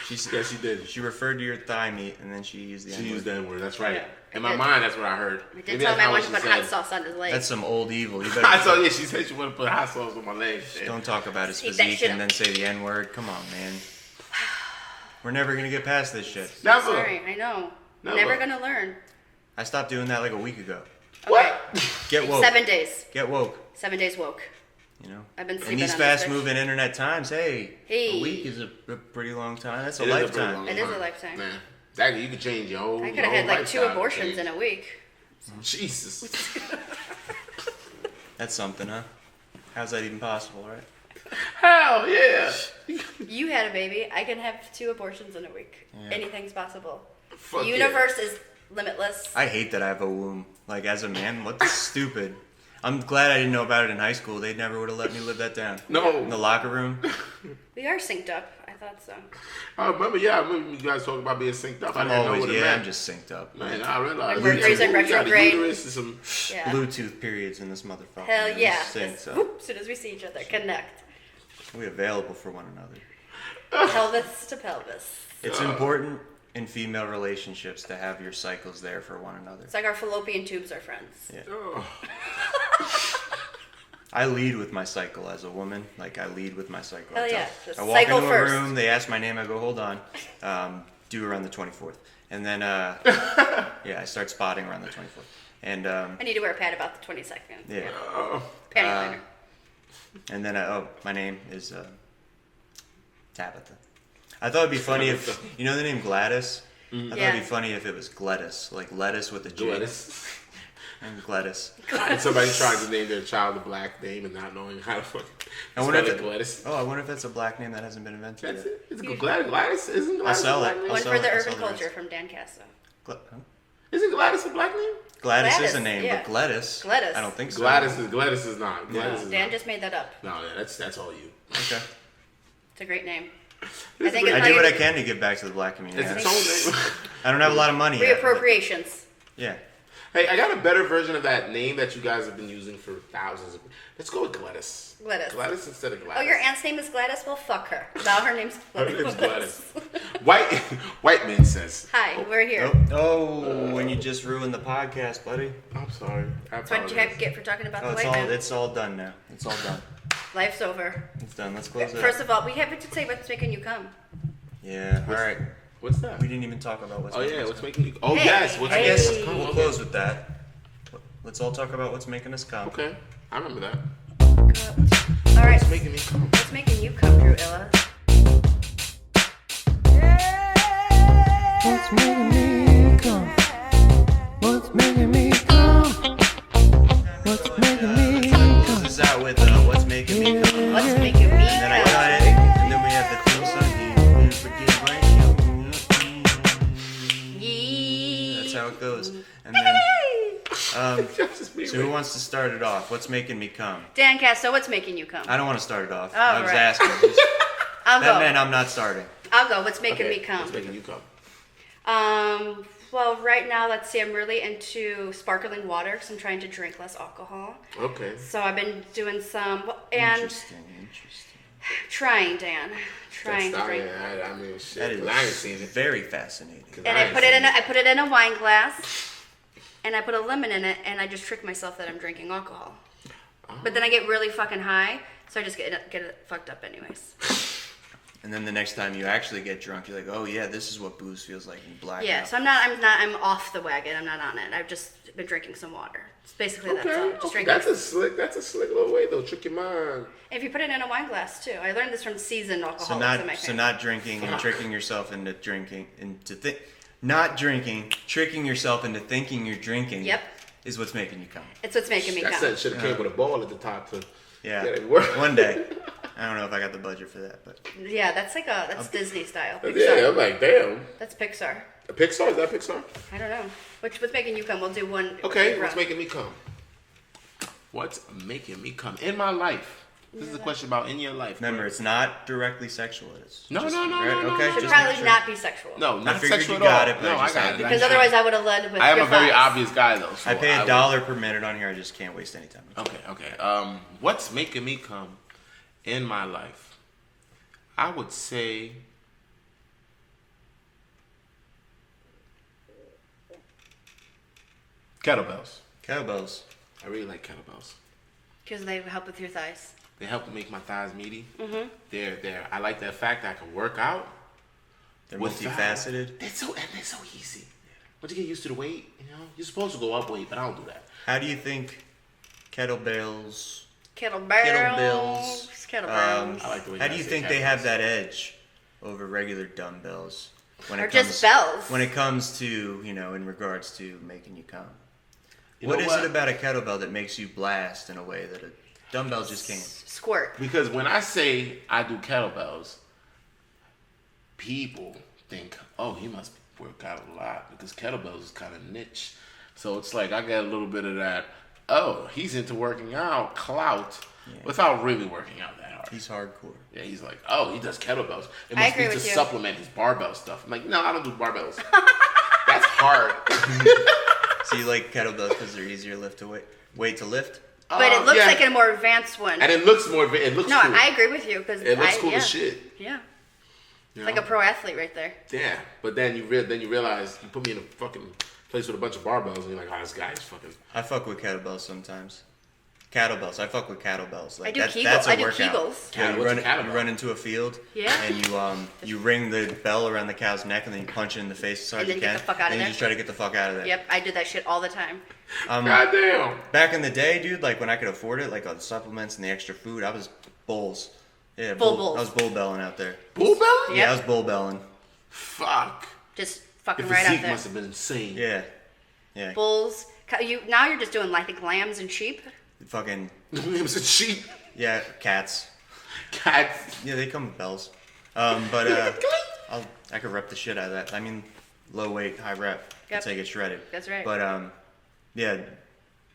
Yeah, she did. She referred to your thigh meat and then she used the N-word. She used the N-word. That's right. Yeah, In my mind, that's what I heard. I did tell him I wanted to put hot sauce on his legs. That's some old evil. You better. I saw. Yeah, she said she wanted to put hot sauce on my legs. Don't talk about his Eat that physique shit and then say the N-word. Come on, man. We're never gonna get past this shit. Never. Sorry, I know. Never gonna learn. I stopped doing that like a week ago. What? Get woke. 7 days. Get woke. 7 days woke. You know. I've been In sleeping these on this fast-moving internet times, Hey. a week is a pretty long time. That's a It is a pretty lifetime. long It is a lifetime. Man, exactly. You could change your whole. I could have had like 2 abortions in a week. Jesus. That's something, huh? How's that even possible, right? Hell yeah. You had a baby. I can have 2 abortions in a week. Yeah. Anything's possible. Fuck The universe is limitless. I hate that I have a womb. Like, as a man, what's stupid? I'm glad I didn't know about it in high school. They never would have let me live that down. No. In the locker room. We are synced up. I thought so. I remember you guys talking about being synced up. I didn't know what it meant. I'm just synced up. Man, I realized. When Mercury's in retrograde. Yeah. Bluetooth periods in this motherfucker. Hell yeah. Synced Just, up. whoop, as soon as we see each other, connect. We available for one another. Pelvis to pelvis. It's important in female relationships to have your cycles there for one another. It's like our fallopian tubes are friends. Yeah. Oh. I lead with my cycle as a woman. Like, I lead with my cycle. Hell yeah. I walk Cycle into first. a room, they ask my name, I go, hold on. Due around the 24th. And then, I start spotting around the 24th. And, I need to wear a pad about the 22nd. yeah. Panty liner. And then, my name is Tabitha. I thought it'd be funny if, you know the name Gladys? I thought it'd be funny if it was Gladys, like lettuce with a G. Gladys. And Gladys. And somebody trying to name their child a black name and not knowing how to fucking spell it Gladys. Oh, I wonder if that's a black name that hasn't been invented That's yet. it. It's Gladys. Isn't Gladys? I'll sell it. a black name? One sell for it. the I'll urban sell the culture rest. from Dan Caso. Isn't Gladys a black name? Gladys is a name, yeah. but Gladys. Gladys. I don't think so. Gladys is not. Gladys is Dan not. just made that up. No, yeah, that's all you. Okay. It's a great name. I do what I can to give back to the black community. It's its own name. I don't have a lot of money yet. Reappropriations. Yeah. Hey, I got a better version of that name that you guys have been using for thousands of. Let's go with Gladys. Gladys instead of Gladys. Oh, your aunt's name is Gladys? Well, fuck her. Now her name's Gladys. Her name's Gladys. White man says. Hi, we're here. Oh, when you just ruined the podcast, buddy. I'm sorry. That's what you have to get for talking about the white man. It's all done now. It's all done. Life's over. It's done. Let's close it up. First of all, we have to say what's making you come. Yeah. All right. What's that? We didn't even talk about what's. Oh making yeah, us what's come. making you? Oh Hey, yes, what's hey. making Yes, us come? we'll Okay. close with that. Let's all talk about what's making us come. Okay, I remember that. All right. What's making me come? What's making you come, Drew Illa? What's making me come? What's making me come? What's making me come? Close this out with what's making me come. What's making me And then I come? cut it, and then we have the theme song. You forget right. Yee. That's how it goes. And then, Just me, so who wants to start it off? What's making me come? Dan Caso, what's making you come? I don't want to start it off. Oh, I was right. asking. I'll That go. meant I'm not starting. I'll go. What's making Okay, me come? What's making you come? Well, right now, let's see. I'm really into sparkling water because I'm trying to drink less alcohol. Okay. So I've been doing some and Interesting. trying, Dan, trying to That's drink. I mean, shit. That is I ain't seen it. very fascinating. And I put it in a wine glass, and I put a lemon in it, and I just trick myself that I'm drinking alcohol. But then I get really fucking high, so I just get it fucked up anyways. And then the next time you actually get drunk, you're like, oh yeah, this is what booze feels like in black. Yeah, so I'm off the wagon. I'm not on it. I've just been drinking some water. It's basically that's all. Just drinking. That's a slick little way though. Trick your mind. If you put it in a wine glass too. I learned this from seasoned alcoholics in my So family. not drinking and tricking yourself into drinking not drinking, tricking yourself into thinking you're drinking. Yep. Is what's making you come. It's what's making me That come. should have came with a ball at the top to Yeah. get it work. One day. I don't know if I got the budget for that, but Yeah, that's Disney style. Pixar. Yeah, I'm like, damn. That's Pixar. Pixar? Is that Pixar? I don't know. What's making you come? We'll do one. Okay, big what's round. making me come? What's making me come in my life? This is a question about in your life. remember, bro. it's not directly sexual. It's No, just, no, right? no, Okay, Should just probably make sure. not be sexual. No, not figured sexual you at got all. it, but No, I I just got had it. to Because otherwise I would have led with I am a good very vibes. obvious guy though. So I pay would- $1 per minute on here. I just can't waste any time. Okay. What's making me come in my life? I would say kettlebells. Kettlebells. I really like kettlebells. Because they help with your thighs. They help make my thighs meaty. Mm-hmm. They're. I like that fact that I can work out. They're with multifaceted. They're so easy. Once you get used to the weight, you're supposed to go up weight, but I don't do that. How do you think kettlebells? Kettlebells. I like the way How you do you say think they kettlebells. have that edge over regular dumbbells? When Or it comes, just bells. When it comes to, in regards to making you come. You What know is what? it about a kettlebell that makes you blast in a way that a dumbbell just can't? Squirt. Because when I say I do kettlebells, people think, oh, he must work out a lot because kettlebells is kind of niche. So it's like I get a little bit of that, oh, he's into working out, clout, without really working out that hard. He's hardcore. Yeah, he's like, oh, he does kettlebells. It I must agree be to with you. supplement his barbell stuff. I'm like, no, I don't do barbells. That's hard. So you like kettlebells because they're easier weight to lift? But it looks yeah. like a more advanced one. And it looks No, cool. I agree with you. Because It looks cool as shit. Yeah. You Like know? a pro athlete right there. Yeah, but then you realize you put me in a fucking place with a bunch of barbells and you're like, oh, this guy is fucking. I fuck with kettlebells sometimes. Kettlebells. I fuck with kettlebells. Like I do that's, Kegel- that's a I do workout. Kegels. Yeah, you What's run, a kettlebell? you run into a field. Yeah. And you ring the bell around the cow's neck and then you punch it in the face as hard as And you then can. get the fuck out of and you there. just try to get the fuck out of there. Yep, I did that shit all the time. Goddamn. Back in the day, dude, like when I could afford it, like all the supplements and the extra food, I was bulls. Yeah, Bulls. I was bull belling out there. Bull belly? Yeah, I was bull belling. Fuck. Just The fucking right out physique there. must have been insane. Yeah. Yeah. Bulls. Now you're just doing like lambs and sheep. Fucking, It was a sheep. yeah, cats. Cats. Yeah, they come with bells. But I could rep the shit out of that. I mean, low weight, high rep until I get shredded. That's right. But yeah,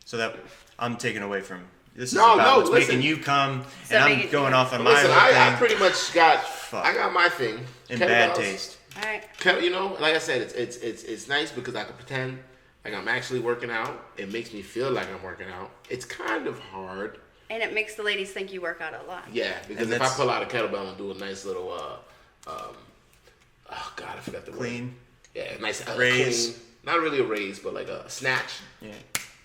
so that I'm taking away from. This is about what's making you come, and I'm going off on my own thing. I pretty much got. I got my thing. In bad taste. All right. You know, like I said, it's nice because I can pretend like I'm actually working out. It makes me feel like I'm working out. It's kind of hard. And it makes the ladies think you work out a lot. Yeah, because if I pull out a kettlebell and do a nice little, oh God, I forgot the word. Clean. Yeah, nice raise. Clean. Not really a raise, but like a snatch. Yeah.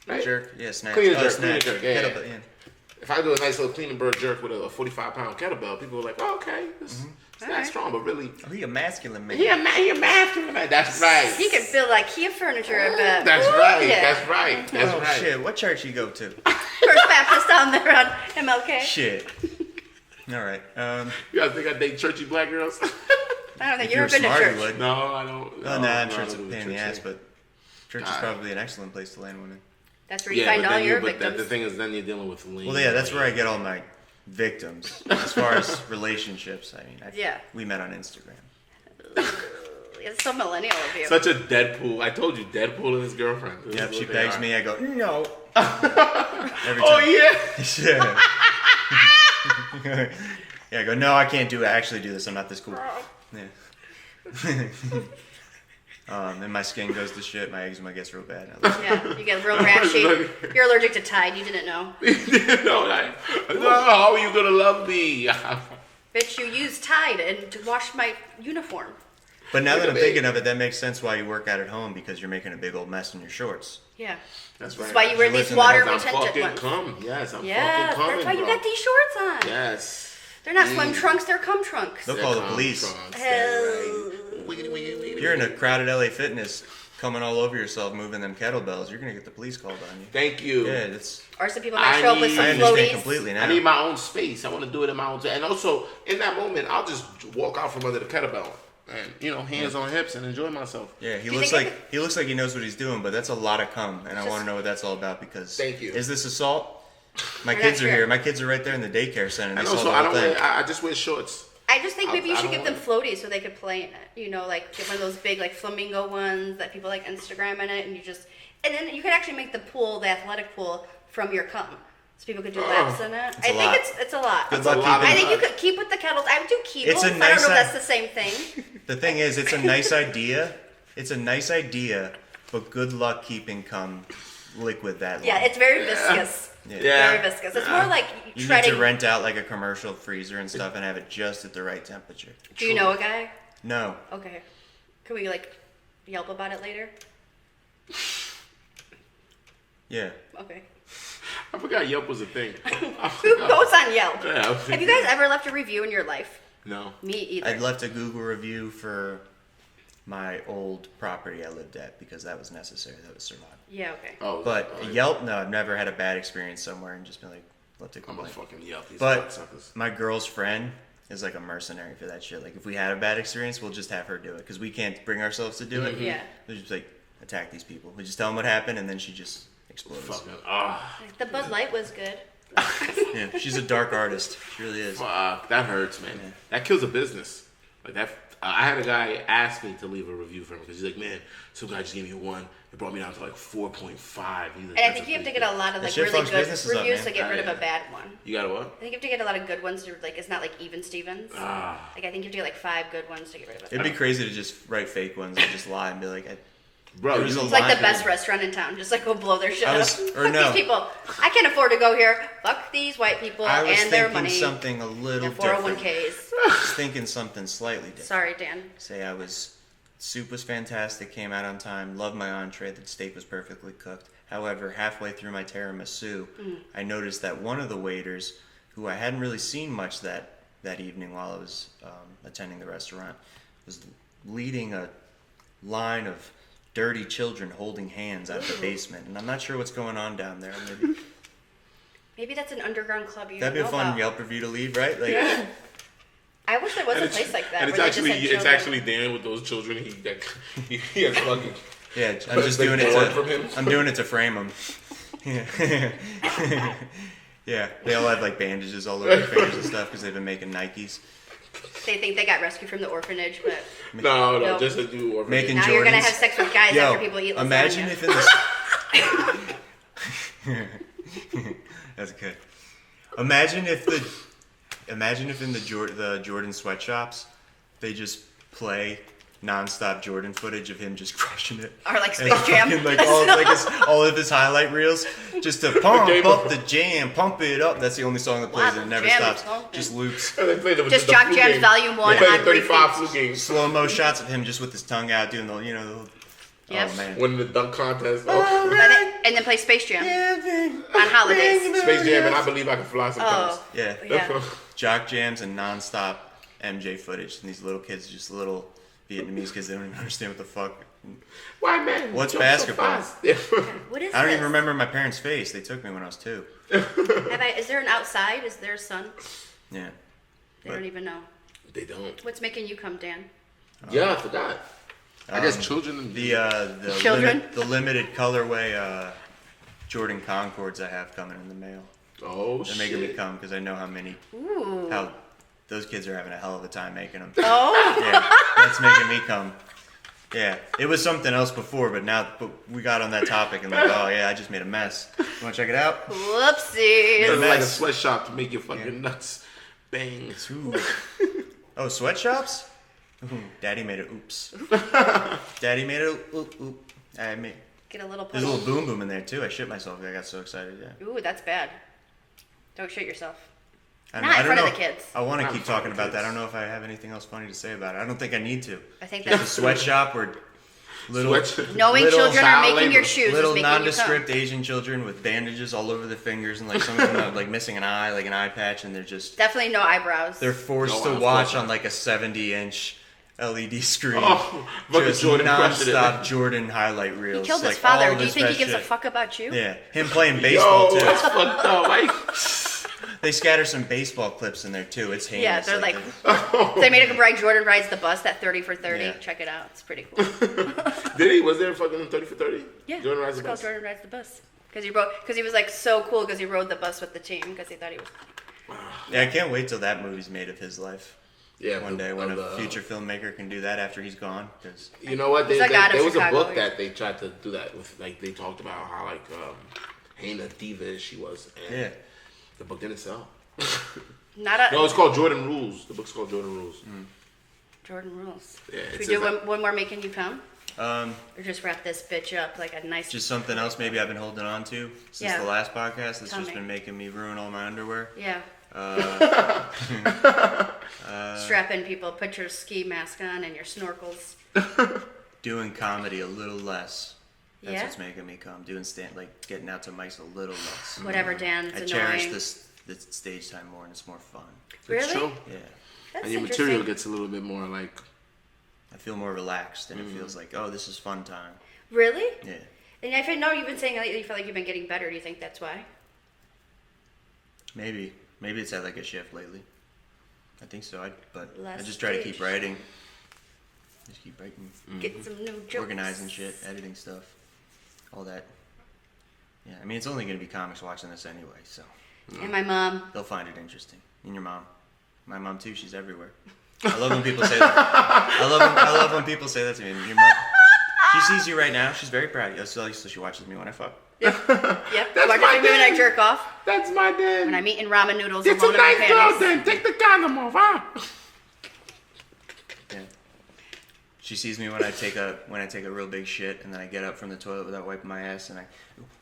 Right? Jerk. Yeah, snatch. Clean and jerk. Snatch. Clean and jerk. Yeah. Yeah. If I do a nice little clean and bird jerk with a 45-pound kettlebell, people are like, oh, okay, it's not strong, but really. Oh, he a masculine man. He a masculine man. That's right. He can build IKEA furniture, I bet. That's right. Yeah. That's right. That's right. Shit, what church you go to? First Baptist down there on MLK. Shit. All right. You guys think I date churchy black girls? I don't think If you've you ever been were to smart, church. you would. No, I don't. Oh, nah, I'm sure it's a don't pain in the ass, but church is probably an excellent place to land one in. That's where you find all your but victims. the thing is, then you're dealing with lean. Well, yeah, that's where I get all my victims. As far as relationships, I mean, we met on Instagram. It's so millennial of you. Such a Deadpool. I told you, Deadpool and his girlfriend. Yep, she begs me. I go, no. Every time. Oh, yeah? Yeah. Yeah, I go, no, I can't do it. I actually do this. I'm not this cool. Yeah. And my skin goes to shit. My eczema gets real bad. Yeah, you get real rashy. You're allergic to Tide. You didn't know. No, how are you going to love me? Bitch, you use Tide and to wash my uniform. But now that I'm thinking of it, that makes sense why you work out at home, because you're making a big old mess in your shorts. Yeah. That's right. That's why you wear these water retentive ones. Yes, I'm fucking coming, that's why you bro. got these shorts on. Yes. They're not swim trunks, they're cum trunks. They'll call the police. You're in a crowded LA Fitness, coming all over yourself, moving them kettlebells. You're gonna get the police called on you. Thank you. Yeah, it's. Or some people might show up with some I floaties. understand completely now. I need my own space. I want to do it in my own space. And also, in that moment, I'll just walk out from under the kettlebell and, hands on hips and enjoy myself. Yeah, he looks like he knows what he's doing, but that's a lot of cum, and I want to know what that's all about because. Thank you. Is this assault? My kids are here. My kids are right there in the daycare center. And also, I just wear shorts. I just think maybe you should give them floaties so they could play in it. Like get one of those big like flamingo ones that people like Instagram in it, and then you could actually make the pool, the athletic pool, from your cum. So people could do laps in it. I think it's a lot. Good luck I think you could keep with the kettles. I would do Kegels. It's a I don't nice know if that's the same thing. The thing is, it's a nice idea. It's a nice idea, but good luck keeping cum liquid that long. Yeah, it's very viscous. Yeah. Very viscous. It's more like you treading. need to rent out like a commercial freezer and stuff and have it just at the right temperature. Do you know a guy? No. Okay. Can we Yelp about it later? Yeah. Okay. I forgot Yelp was a thing. Who goes on Yelp? Yeah, Have you guys ever left a review in your life? No. Me either. I'd left a Google review for my old property I lived at because that was necessary. That was survival. Yeah, okay. Oh, but Yelp, no, I've never had a bad experience somewhere and just been like, let's take a I'm complaint. a fucking Yelp. But my girl's friend is like a mercenary for that shit. Like if we had a bad experience, we'll just have her do it because we can't bring ourselves to do it. Yeah. We'll just attack these people. We just tell them what happened and then she just explodes. The Bud Light was good. Yeah, she's a dark artist. She really is. Fuck, that hurts, man. Yeah. That kills a business. Like that. I had a guy ask me to leave a review for him because he's like, man, some guy just gave me a 1. It brought me down to 4.5. And I think you have to get a lot of really good reviews to get rid of a bad one. You got a what? I think you have to get a lot of good ones to it's not like even Stevens. I think you have to get 5 good ones to get rid of it. It'd be crazy to just write fake ones and just lie and be like, bro, it's like the best restaurant in town. Just go blow their shit up. Or no. These people. I can't afford to go here. Fuck these white people and their money. I was thinking something a little different. 401ks. I was thinking something slightly different. Sorry, Dan. Say soup was fantastic, came out on time, loved my entree, the steak was perfectly cooked. However, halfway through my tiramisu, I noticed that one of the waiters, who I hadn't really seen much that evening while I was attending the restaurant, was leading a line of dirty children holding hands out of the basement, and I'm not sure what's going on down there. Maybe that's an underground club. That'd be a fun Yelp review to leave, right? Yeah. I wish there was a place like that. And it's actually Dan with those children. He has fucking. Yeah, I'm just doing it. I'm doing it to frame them. Yeah. Yeah, they all have bandages all over their fingers and stuff because they've been making Nikes. They think they got rescued from the orphanage, but no, just to do orphanage. Making now Jordans. You're gonna have sex with guys after people eat lasagna. Imagine if in the that's good. Imagine if in the Jordan sweatshops they just play non-stop Jordan footage of him just crushing it. Or like Space Jam. All of his highlight reels. Just to pump up the jam, pump it up. That's the only song that plays and it never stops. Just loops. Just Jock Jams Volume 1 on 35 flu games. Slow-mo shots of him just with his tongue out doing the, Yep. Oh, man. Winning the dunk contest. And then play Space Jam on holidays. Space Jam and I Believe I Can Fly sometimes. Yeah. Yeah. Jock jams and non-stop MJ footage. And these little kids, just little Vietnamese kids, they don't even understand what the fuck. White man. What's basketball? What is I don't this? even remember my parents' face. They took me when I was 2. Is there an outside? Is there a sun? Yeah. They don't even know. They don't. What's making you come, Dan? Yeah, I forgot. I guess children. The Children? the limited colorway Jordan Concords I have coming in the mail. Oh, They're shit. making me come because I know how those kids are having a hell of a time making them. Oh. Yeah, that's making me come. Yeah, it was something else before, but we got on that topip and I just made a mess. You want to check it out? Whoopsies. It's like a sweatshop to make your fucking nuts bang. Oh, sweatshops? Daddy made it. Oops. Daddy made it. Oop. I made. Get a little There's a puddle. little boom boom in there too. I shit myself. I got so excited. Yeah. Ooh, that's bad. Don't shit yourself. I Not in don't front know. of the kids. I want to Not keep in front talking of about kids. that. I don't know if I have anything else funny to say about it. I don't think I need to. I think The that's sweatshop where little knowing little children are child making labor. your shoes little is making nondescript you come. Asian children with bandages all over their fingers and like some of them are like missing an eye, like an eye patch, and they're just Definitely no eyebrows. they're forced No, to of watch course not. on like a 70-inch LED screen. Oh, fucking Just Jordan crushed it. non-stop Jordan highlight He reels. killed his like, father. all of Do you his think he best gives a shit. fuck about you? Yeah, him playing baseball Yo, too. that's fucked up. Like, They scatter some baseball clips in there too. It's heinous. Yeah, they're like they made him write Jordan rides the bus, that 30 for 30. Yeah. Check it out. It's pretty cool. did he? Was there a fucking 30 for 30? Yeah, Jordan rides it's the called bus. Jordan rides the bus because he was like so cool because he rode the bus with the team because he thought he was. Yeah, I can't wait till that movie's made of his life. Yeah, One day when a future filmmaker can do that after he's gone. Cause You know what? He's like out of There was a Chicago. book that they tried to do that with. Like they talked about how like Hannah diva she was, and yeah. the book didn't sell. Not a No, it's called Jordan Rules. The book's called Jordan Rules. Jordan rules. Yeah, Should it we says do that. one more making you come? Um, Or just wrap this bitch up like a nice. just something else maybe I've been holding on to since Yeah. the last podcast. That's Tell just me. been making me ruin all my underwear. Yeah. Uh, Strap in, people. Put your ski mask on and your snorkels. doing comedy a little less. That's Yeah? what's making me come. Doing getting out to mics a little less. Whatever, Dan. It's I annoying. cherish the stage time more and it's more fun. Really? It's true. Yeah. That's And your interesting. material gets a little bit more like. I feel more relaxed and it feels like, oh, this is fun time. Really? Yeah. And I know you've been saying lately you feel like you've been getting better. Do you think that's why? Maybe it's had like a shift lately. I think so. But I Less just try to stage. keep writing. Just keep writing. Getting some new jokes. Organizing shit, editing stuff, all that. Yeah, I mean, it's only going to be comics watching this anyway, so And my mom. they'll find it interesting. And your mom. My mom, too, she's everywhere. I love when people say that. I love when people say that to me. And your mom, she sees you right now. She's very proud of you. So she watches me when I fuck. Yep. That's Watch my me when I dad. jerk off. That's my dad. When I'm eating ramen noodles It's alone a in my nice girl panties. then. Take the condom off, huh? Yeah. She sees me when I take a real big shit, and then I get up from the toilet without wiping my ass, and I,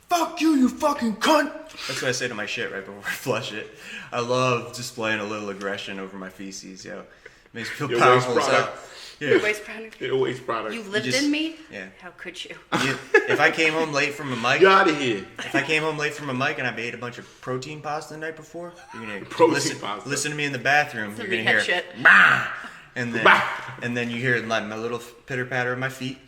fuck you, you fucking cunt. That's what I say to my shit right before I flush it. I love displaying a little aggression over my feces, yo. Makes me feel Your powerful waste as hell. product. Your Yeah. waste product. Your waste product. You lived just- in me? Yeah. How could you? If I came home late from a mic, You out of here. if I came home late from a mic and I ate a bunch of protein pasta the night before, you're gonna Protein pasta. listen to me in the bathroom. Some You're gonna meathead hear shit. bah! and then Bah! and then you hear like my little pitter patter of my feet,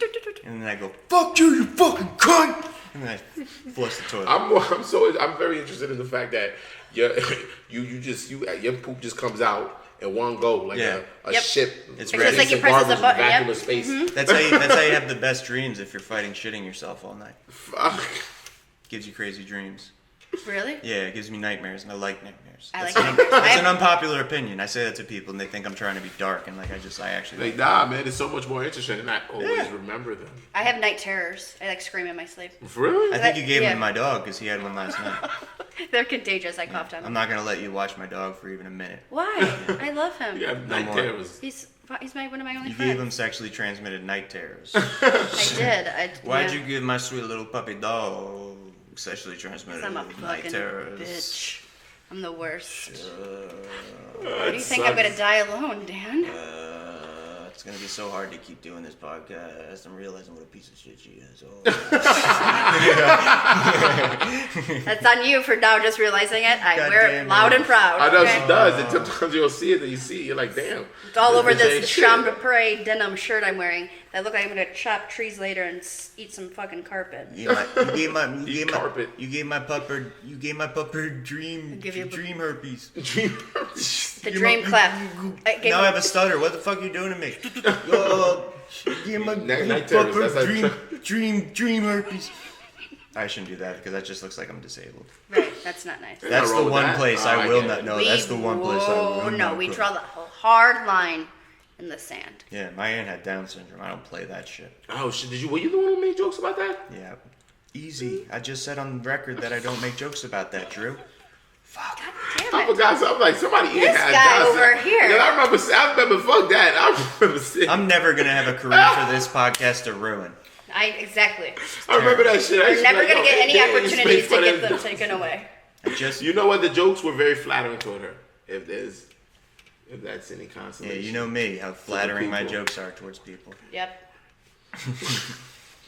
and then I go, "Fuck you, you fucking cunt!" And then I flush the toilet. I'm very interested in the fact that your poop just comes out in one go like Yeah. a Yep. ship. It's It's ready. just like you press the button. Yep. Vacuum of space. That's how you have the best dreams if you're fighting shitting yourself all night. Fuck. Gives you crazy dreams. Really? Yeah, it gives me nightmares, and I like nightmares. I like nightmares. nightmares. That's an unpopular opinion. I say that to people, and they think I'm trying to be dark, and like I actually like nah, man. It's so much more interesting, and I always remember them. I have night terrors. I like scream in my sleep. Really? I think you gave them to my dog because he had one last night. They're contagious. I coughed on I'm him. not gonna let you watch my dog for even a minute. Why? I love him. Yeah, night more. terrors. He's one of my only You friends. gave him sexually transmitted night terrors. I did. Why'd you give my sweet little puppy dog sexually transmitted I'm a night fucking terrors? bitch. I'm the worst. Why do you think I'm gonna die alone, Dan? It's gonna be so hard to keep doing this podcast. I'm realizing what a piece of shit she is. Oh. That's on you for now just realizing it. I wear it loud and proud. I know okay? she does. And sometimes you'll see it and you see it, you're like, damn. It's all over this shit. chambre prairie denim shirt I'm wearing. I look like I'm gonna chop trees later and eat some fucking carpet. You gave my carpet. You gave my pupper dream herpes. The dream clap. Now I have a stutter. What the fuck are you doing to me? You gave my Night terrors, pupper that's dream herpes. I shouldn't do that because that just looks like I'm disabled. Right, that's not nice. That's the wrong with one that. place I will not. No, that's the one place I will not. We go. draw the hard line in the sand. Yeah, my aunt had Down syndrome. I don't play that shit. Oh shit! Were you the one who made jokes about that? Yeah, easy. I just said on record that I don't make jokes about that, Drew. Fuck. God damn I it. forgot. So I'm like, somebody This had guy Down over syndrome. here. Yeah, I remember. Fuck that. I remember saying. I'm never gonna have a career for this podcast to ruin. Exactly. I remember that shit. You're never gonna get any opportunities to get them taken away. You know what? The jokes were very flattering toward her. If that's any consolation. Yeah, you know me, how flattering my people. jokes are towards people. Yep.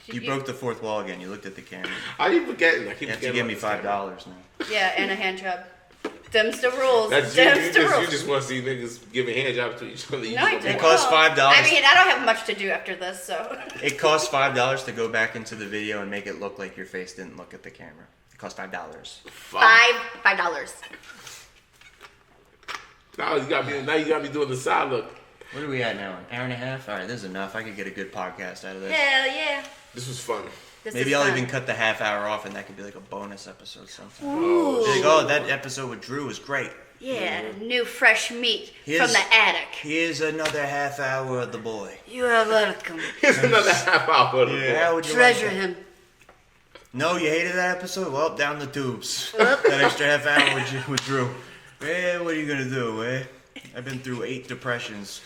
You broke the fourth wall again. You looked at the camera. I keep forgetting. You have to give me $5 now. Yeah, and a hand job. Them's the rules. That's you just want to see niggas giving hand jobs to each other. No, I do. It costs $5. I mean, I don't have much to do after this, so. It costs $5 to go back into the video and make it look like your face didn't look at the camera. It costs $5. $5. Now you gotta be doing the side look. What are we at now? An hour and a half? All right, this is enough. I could get a good podcast out of this. Hell yeah. This was fun. Maybe I'll even cut the half hour off, and that could be like a bonus episode sometime. Ooh. Like, oh, that episode with Drew was great. Yeah, new fresh meat from the attic. Here's another half hour of the boy. You are welcome. Here's another half hour. How would you Treasure like that? him. No, you hated that episode? Well, down the tubes. That extra half hour with Drew. What are you gonna do, I've been through 8 depressions.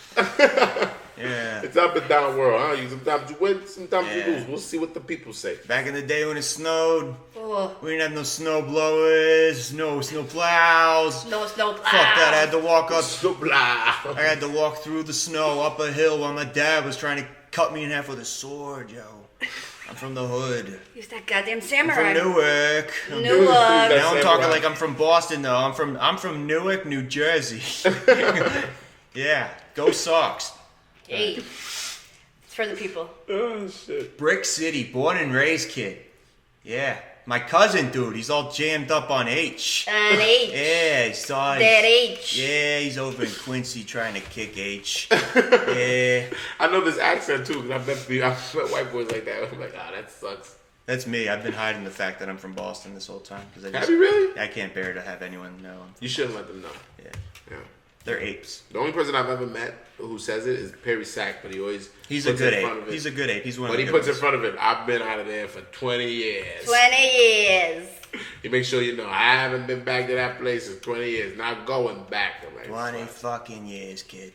Yeah. It's up and down world, huh? Sometimes you win, sometimes you lose. We'll see what the people say. Back in the day when it snowed, Oh. we didn't have no snow blowers, no snow plows. No snow plow. Fuck that, I had to walk up. Blah. I had to walk through the snow up a hill while my dad was trying to cut me in half with a sword, yo. I'm from the hood. He's that goddamn I'm samurai. from Newark. Newark. Now I'm talking like I'm from Boston though. I'm from Newark, New Jersey. Yeah, go Sox. Hey. It's for the people. Oh shit. Brick City, born and raised kid. Yeah. My cousin, dude, he's all jammed up on H. On H. Yeah, he's all, That H. Yeah, he's over in Quincy trying to kick H. Yeah. I know this accent too, because I've met white boys like that. I'm like, that sucks. That's me. I've been hiding the fact that I'm from Boston this whole time. Have you really? I can't bear to have anyone know. You shouldn't let them know. Yeah. They're apes. The only person I've ever met who says it is Perry Sack, but he always He's a good front of ape. it. He's a good ape. He's one But of the he good puts in ones. front of it, I've been out of there for 20 years. 20 years. He makes sure you know, I haven't been back to that place in 20 years. Not going back. I'm like, 20 fucking years, kid.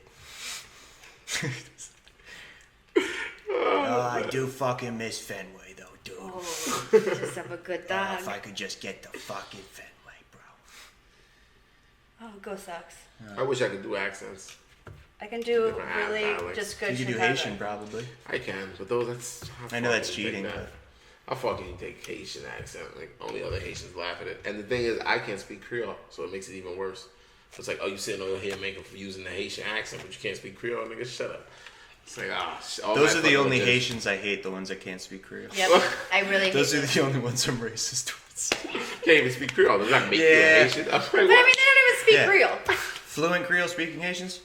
I do fucking miss Fenway, though, dude. Oh, just have a good dog. If I could just get the fucking Fenway, bro. Oh, go Sox. I wish I could do accents. I can do Different really dialects. just good You could do Chicago. Haitian, probably. I can, but that's... I know that's cheating, but... I fucking take Haitian accent. Like, only other Haitians laugh at it. And the thing is, I can't speak Creole, so it makes it even worse. It's like, you sitting over here making for using the Haitian accent, but you can't speak Creole, nigga, shut up. It's like, Those are the only Haitians I hate, the ones that can't speak Creole. Yep, I really hate Those are those. the only ones I'm racist towards. Can't even speak Creole. Does that make you a Haitian? I'm like, But I mean, they don't even speak Yeah. Creole. Fluent Creole speaking Haitians?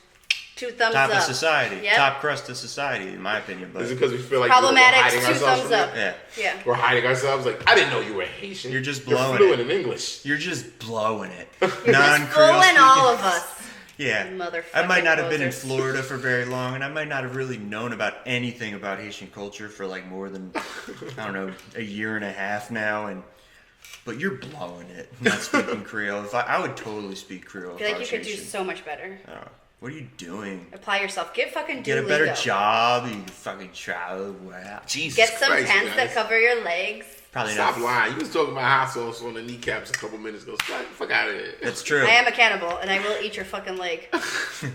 2 thumbs top up. of society. Yep. Top crust of society, in my opinion. But Is it because we feel like Problemaddict, we're 2 hiding thumbs ourselves? up. Yeah. Yeah. We're hiding ourselves. Like, I didn't know you were Haitian. You're just blowing fluent it. in English. You're just blowing it. You're just Non-Creole fooling speaking. all of us. Yeah. Motherfucking I might not have been in posers. Florida for very long, and I might not have really known about anything about Haitian culture for like more than, I don't know, a year and a half now, but you're blowing it, not speaking Creole. I would totally speak Creole. I feel like you could do so much better. What are you doing? Apply yourself. Get fucking Get a Duolingo. better job. You can fucking travel. Wow. Jesus Get some Christ, pants guys. that cover your legs. Probably Stop not. lying. You was talking about hot sauce on the kneecaps a couple minutes ago. Fuck out of here. That's true. I am a cannibal, and I will eat your fucking leg. As soon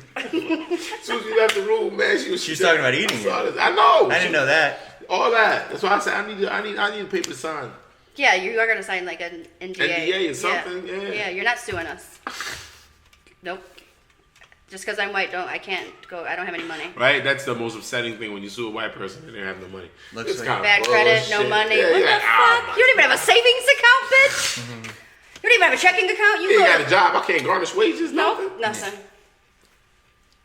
as you left the room, man, she was talking about eating it. I know. I didn't know that. All that. That's why I said I need a paper to sign. Yeah, you are gonna sign like an NDA. NDA or something. Yeah. Yeah, you're not suing us. Nope. Just because I'm white, I can't go. I don't have any money. Right? That's the most upsetting thing when you sue a white person and they have no money. Looks It's like kinda Bad credit, no bullshit. money. Yeah, What you're the like, fuck? oh, You don't even have a savings account, bitch. You don't even have a checking account. You ain't got a job. I can't garnish wages. Nope, nothing.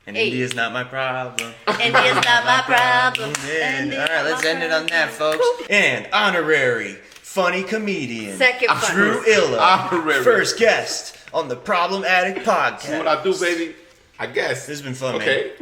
And Hey. India's not my problem. India's not my problem. Man. India's All right, not let's my end it on that, problem. folks. And honorary funny comedian. Second Drew funny. Illa. Honorary. First guest on the Problemaddict Podcast. See what I do, baby? I guess. This has been fun, Okay.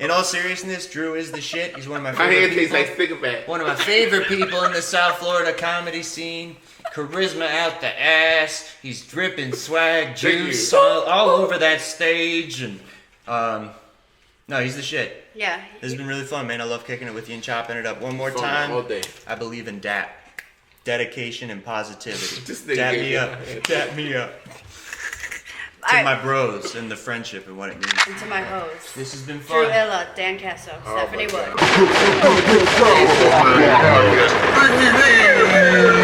In all seriousness, Drew is the shit. He's one of my My favorite hand tastes people. like stick of fat. One of my favorite people in the South Florida comedy scene. Charisma out the ass. He's dripping swag juice you. all over that stage. And no, he's the shit. Yeah. This has been really fun, man. I love kicking it with you and chopping it up. One more Fun time. all day. I believe in DAP. Dedication and positivity. This nigga Dap gave me me up. a- Dap me up. All To right. my bros and the friendship and what it means. Into my hose. This has been Drew fun. Illa, Dan Caso, Stephanie my Wood.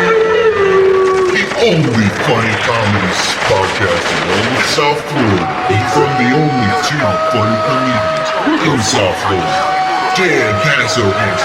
The only funny comedy podcast in all of South Florida, and from the only 2 funny comedians in South Florida, Dan Caso and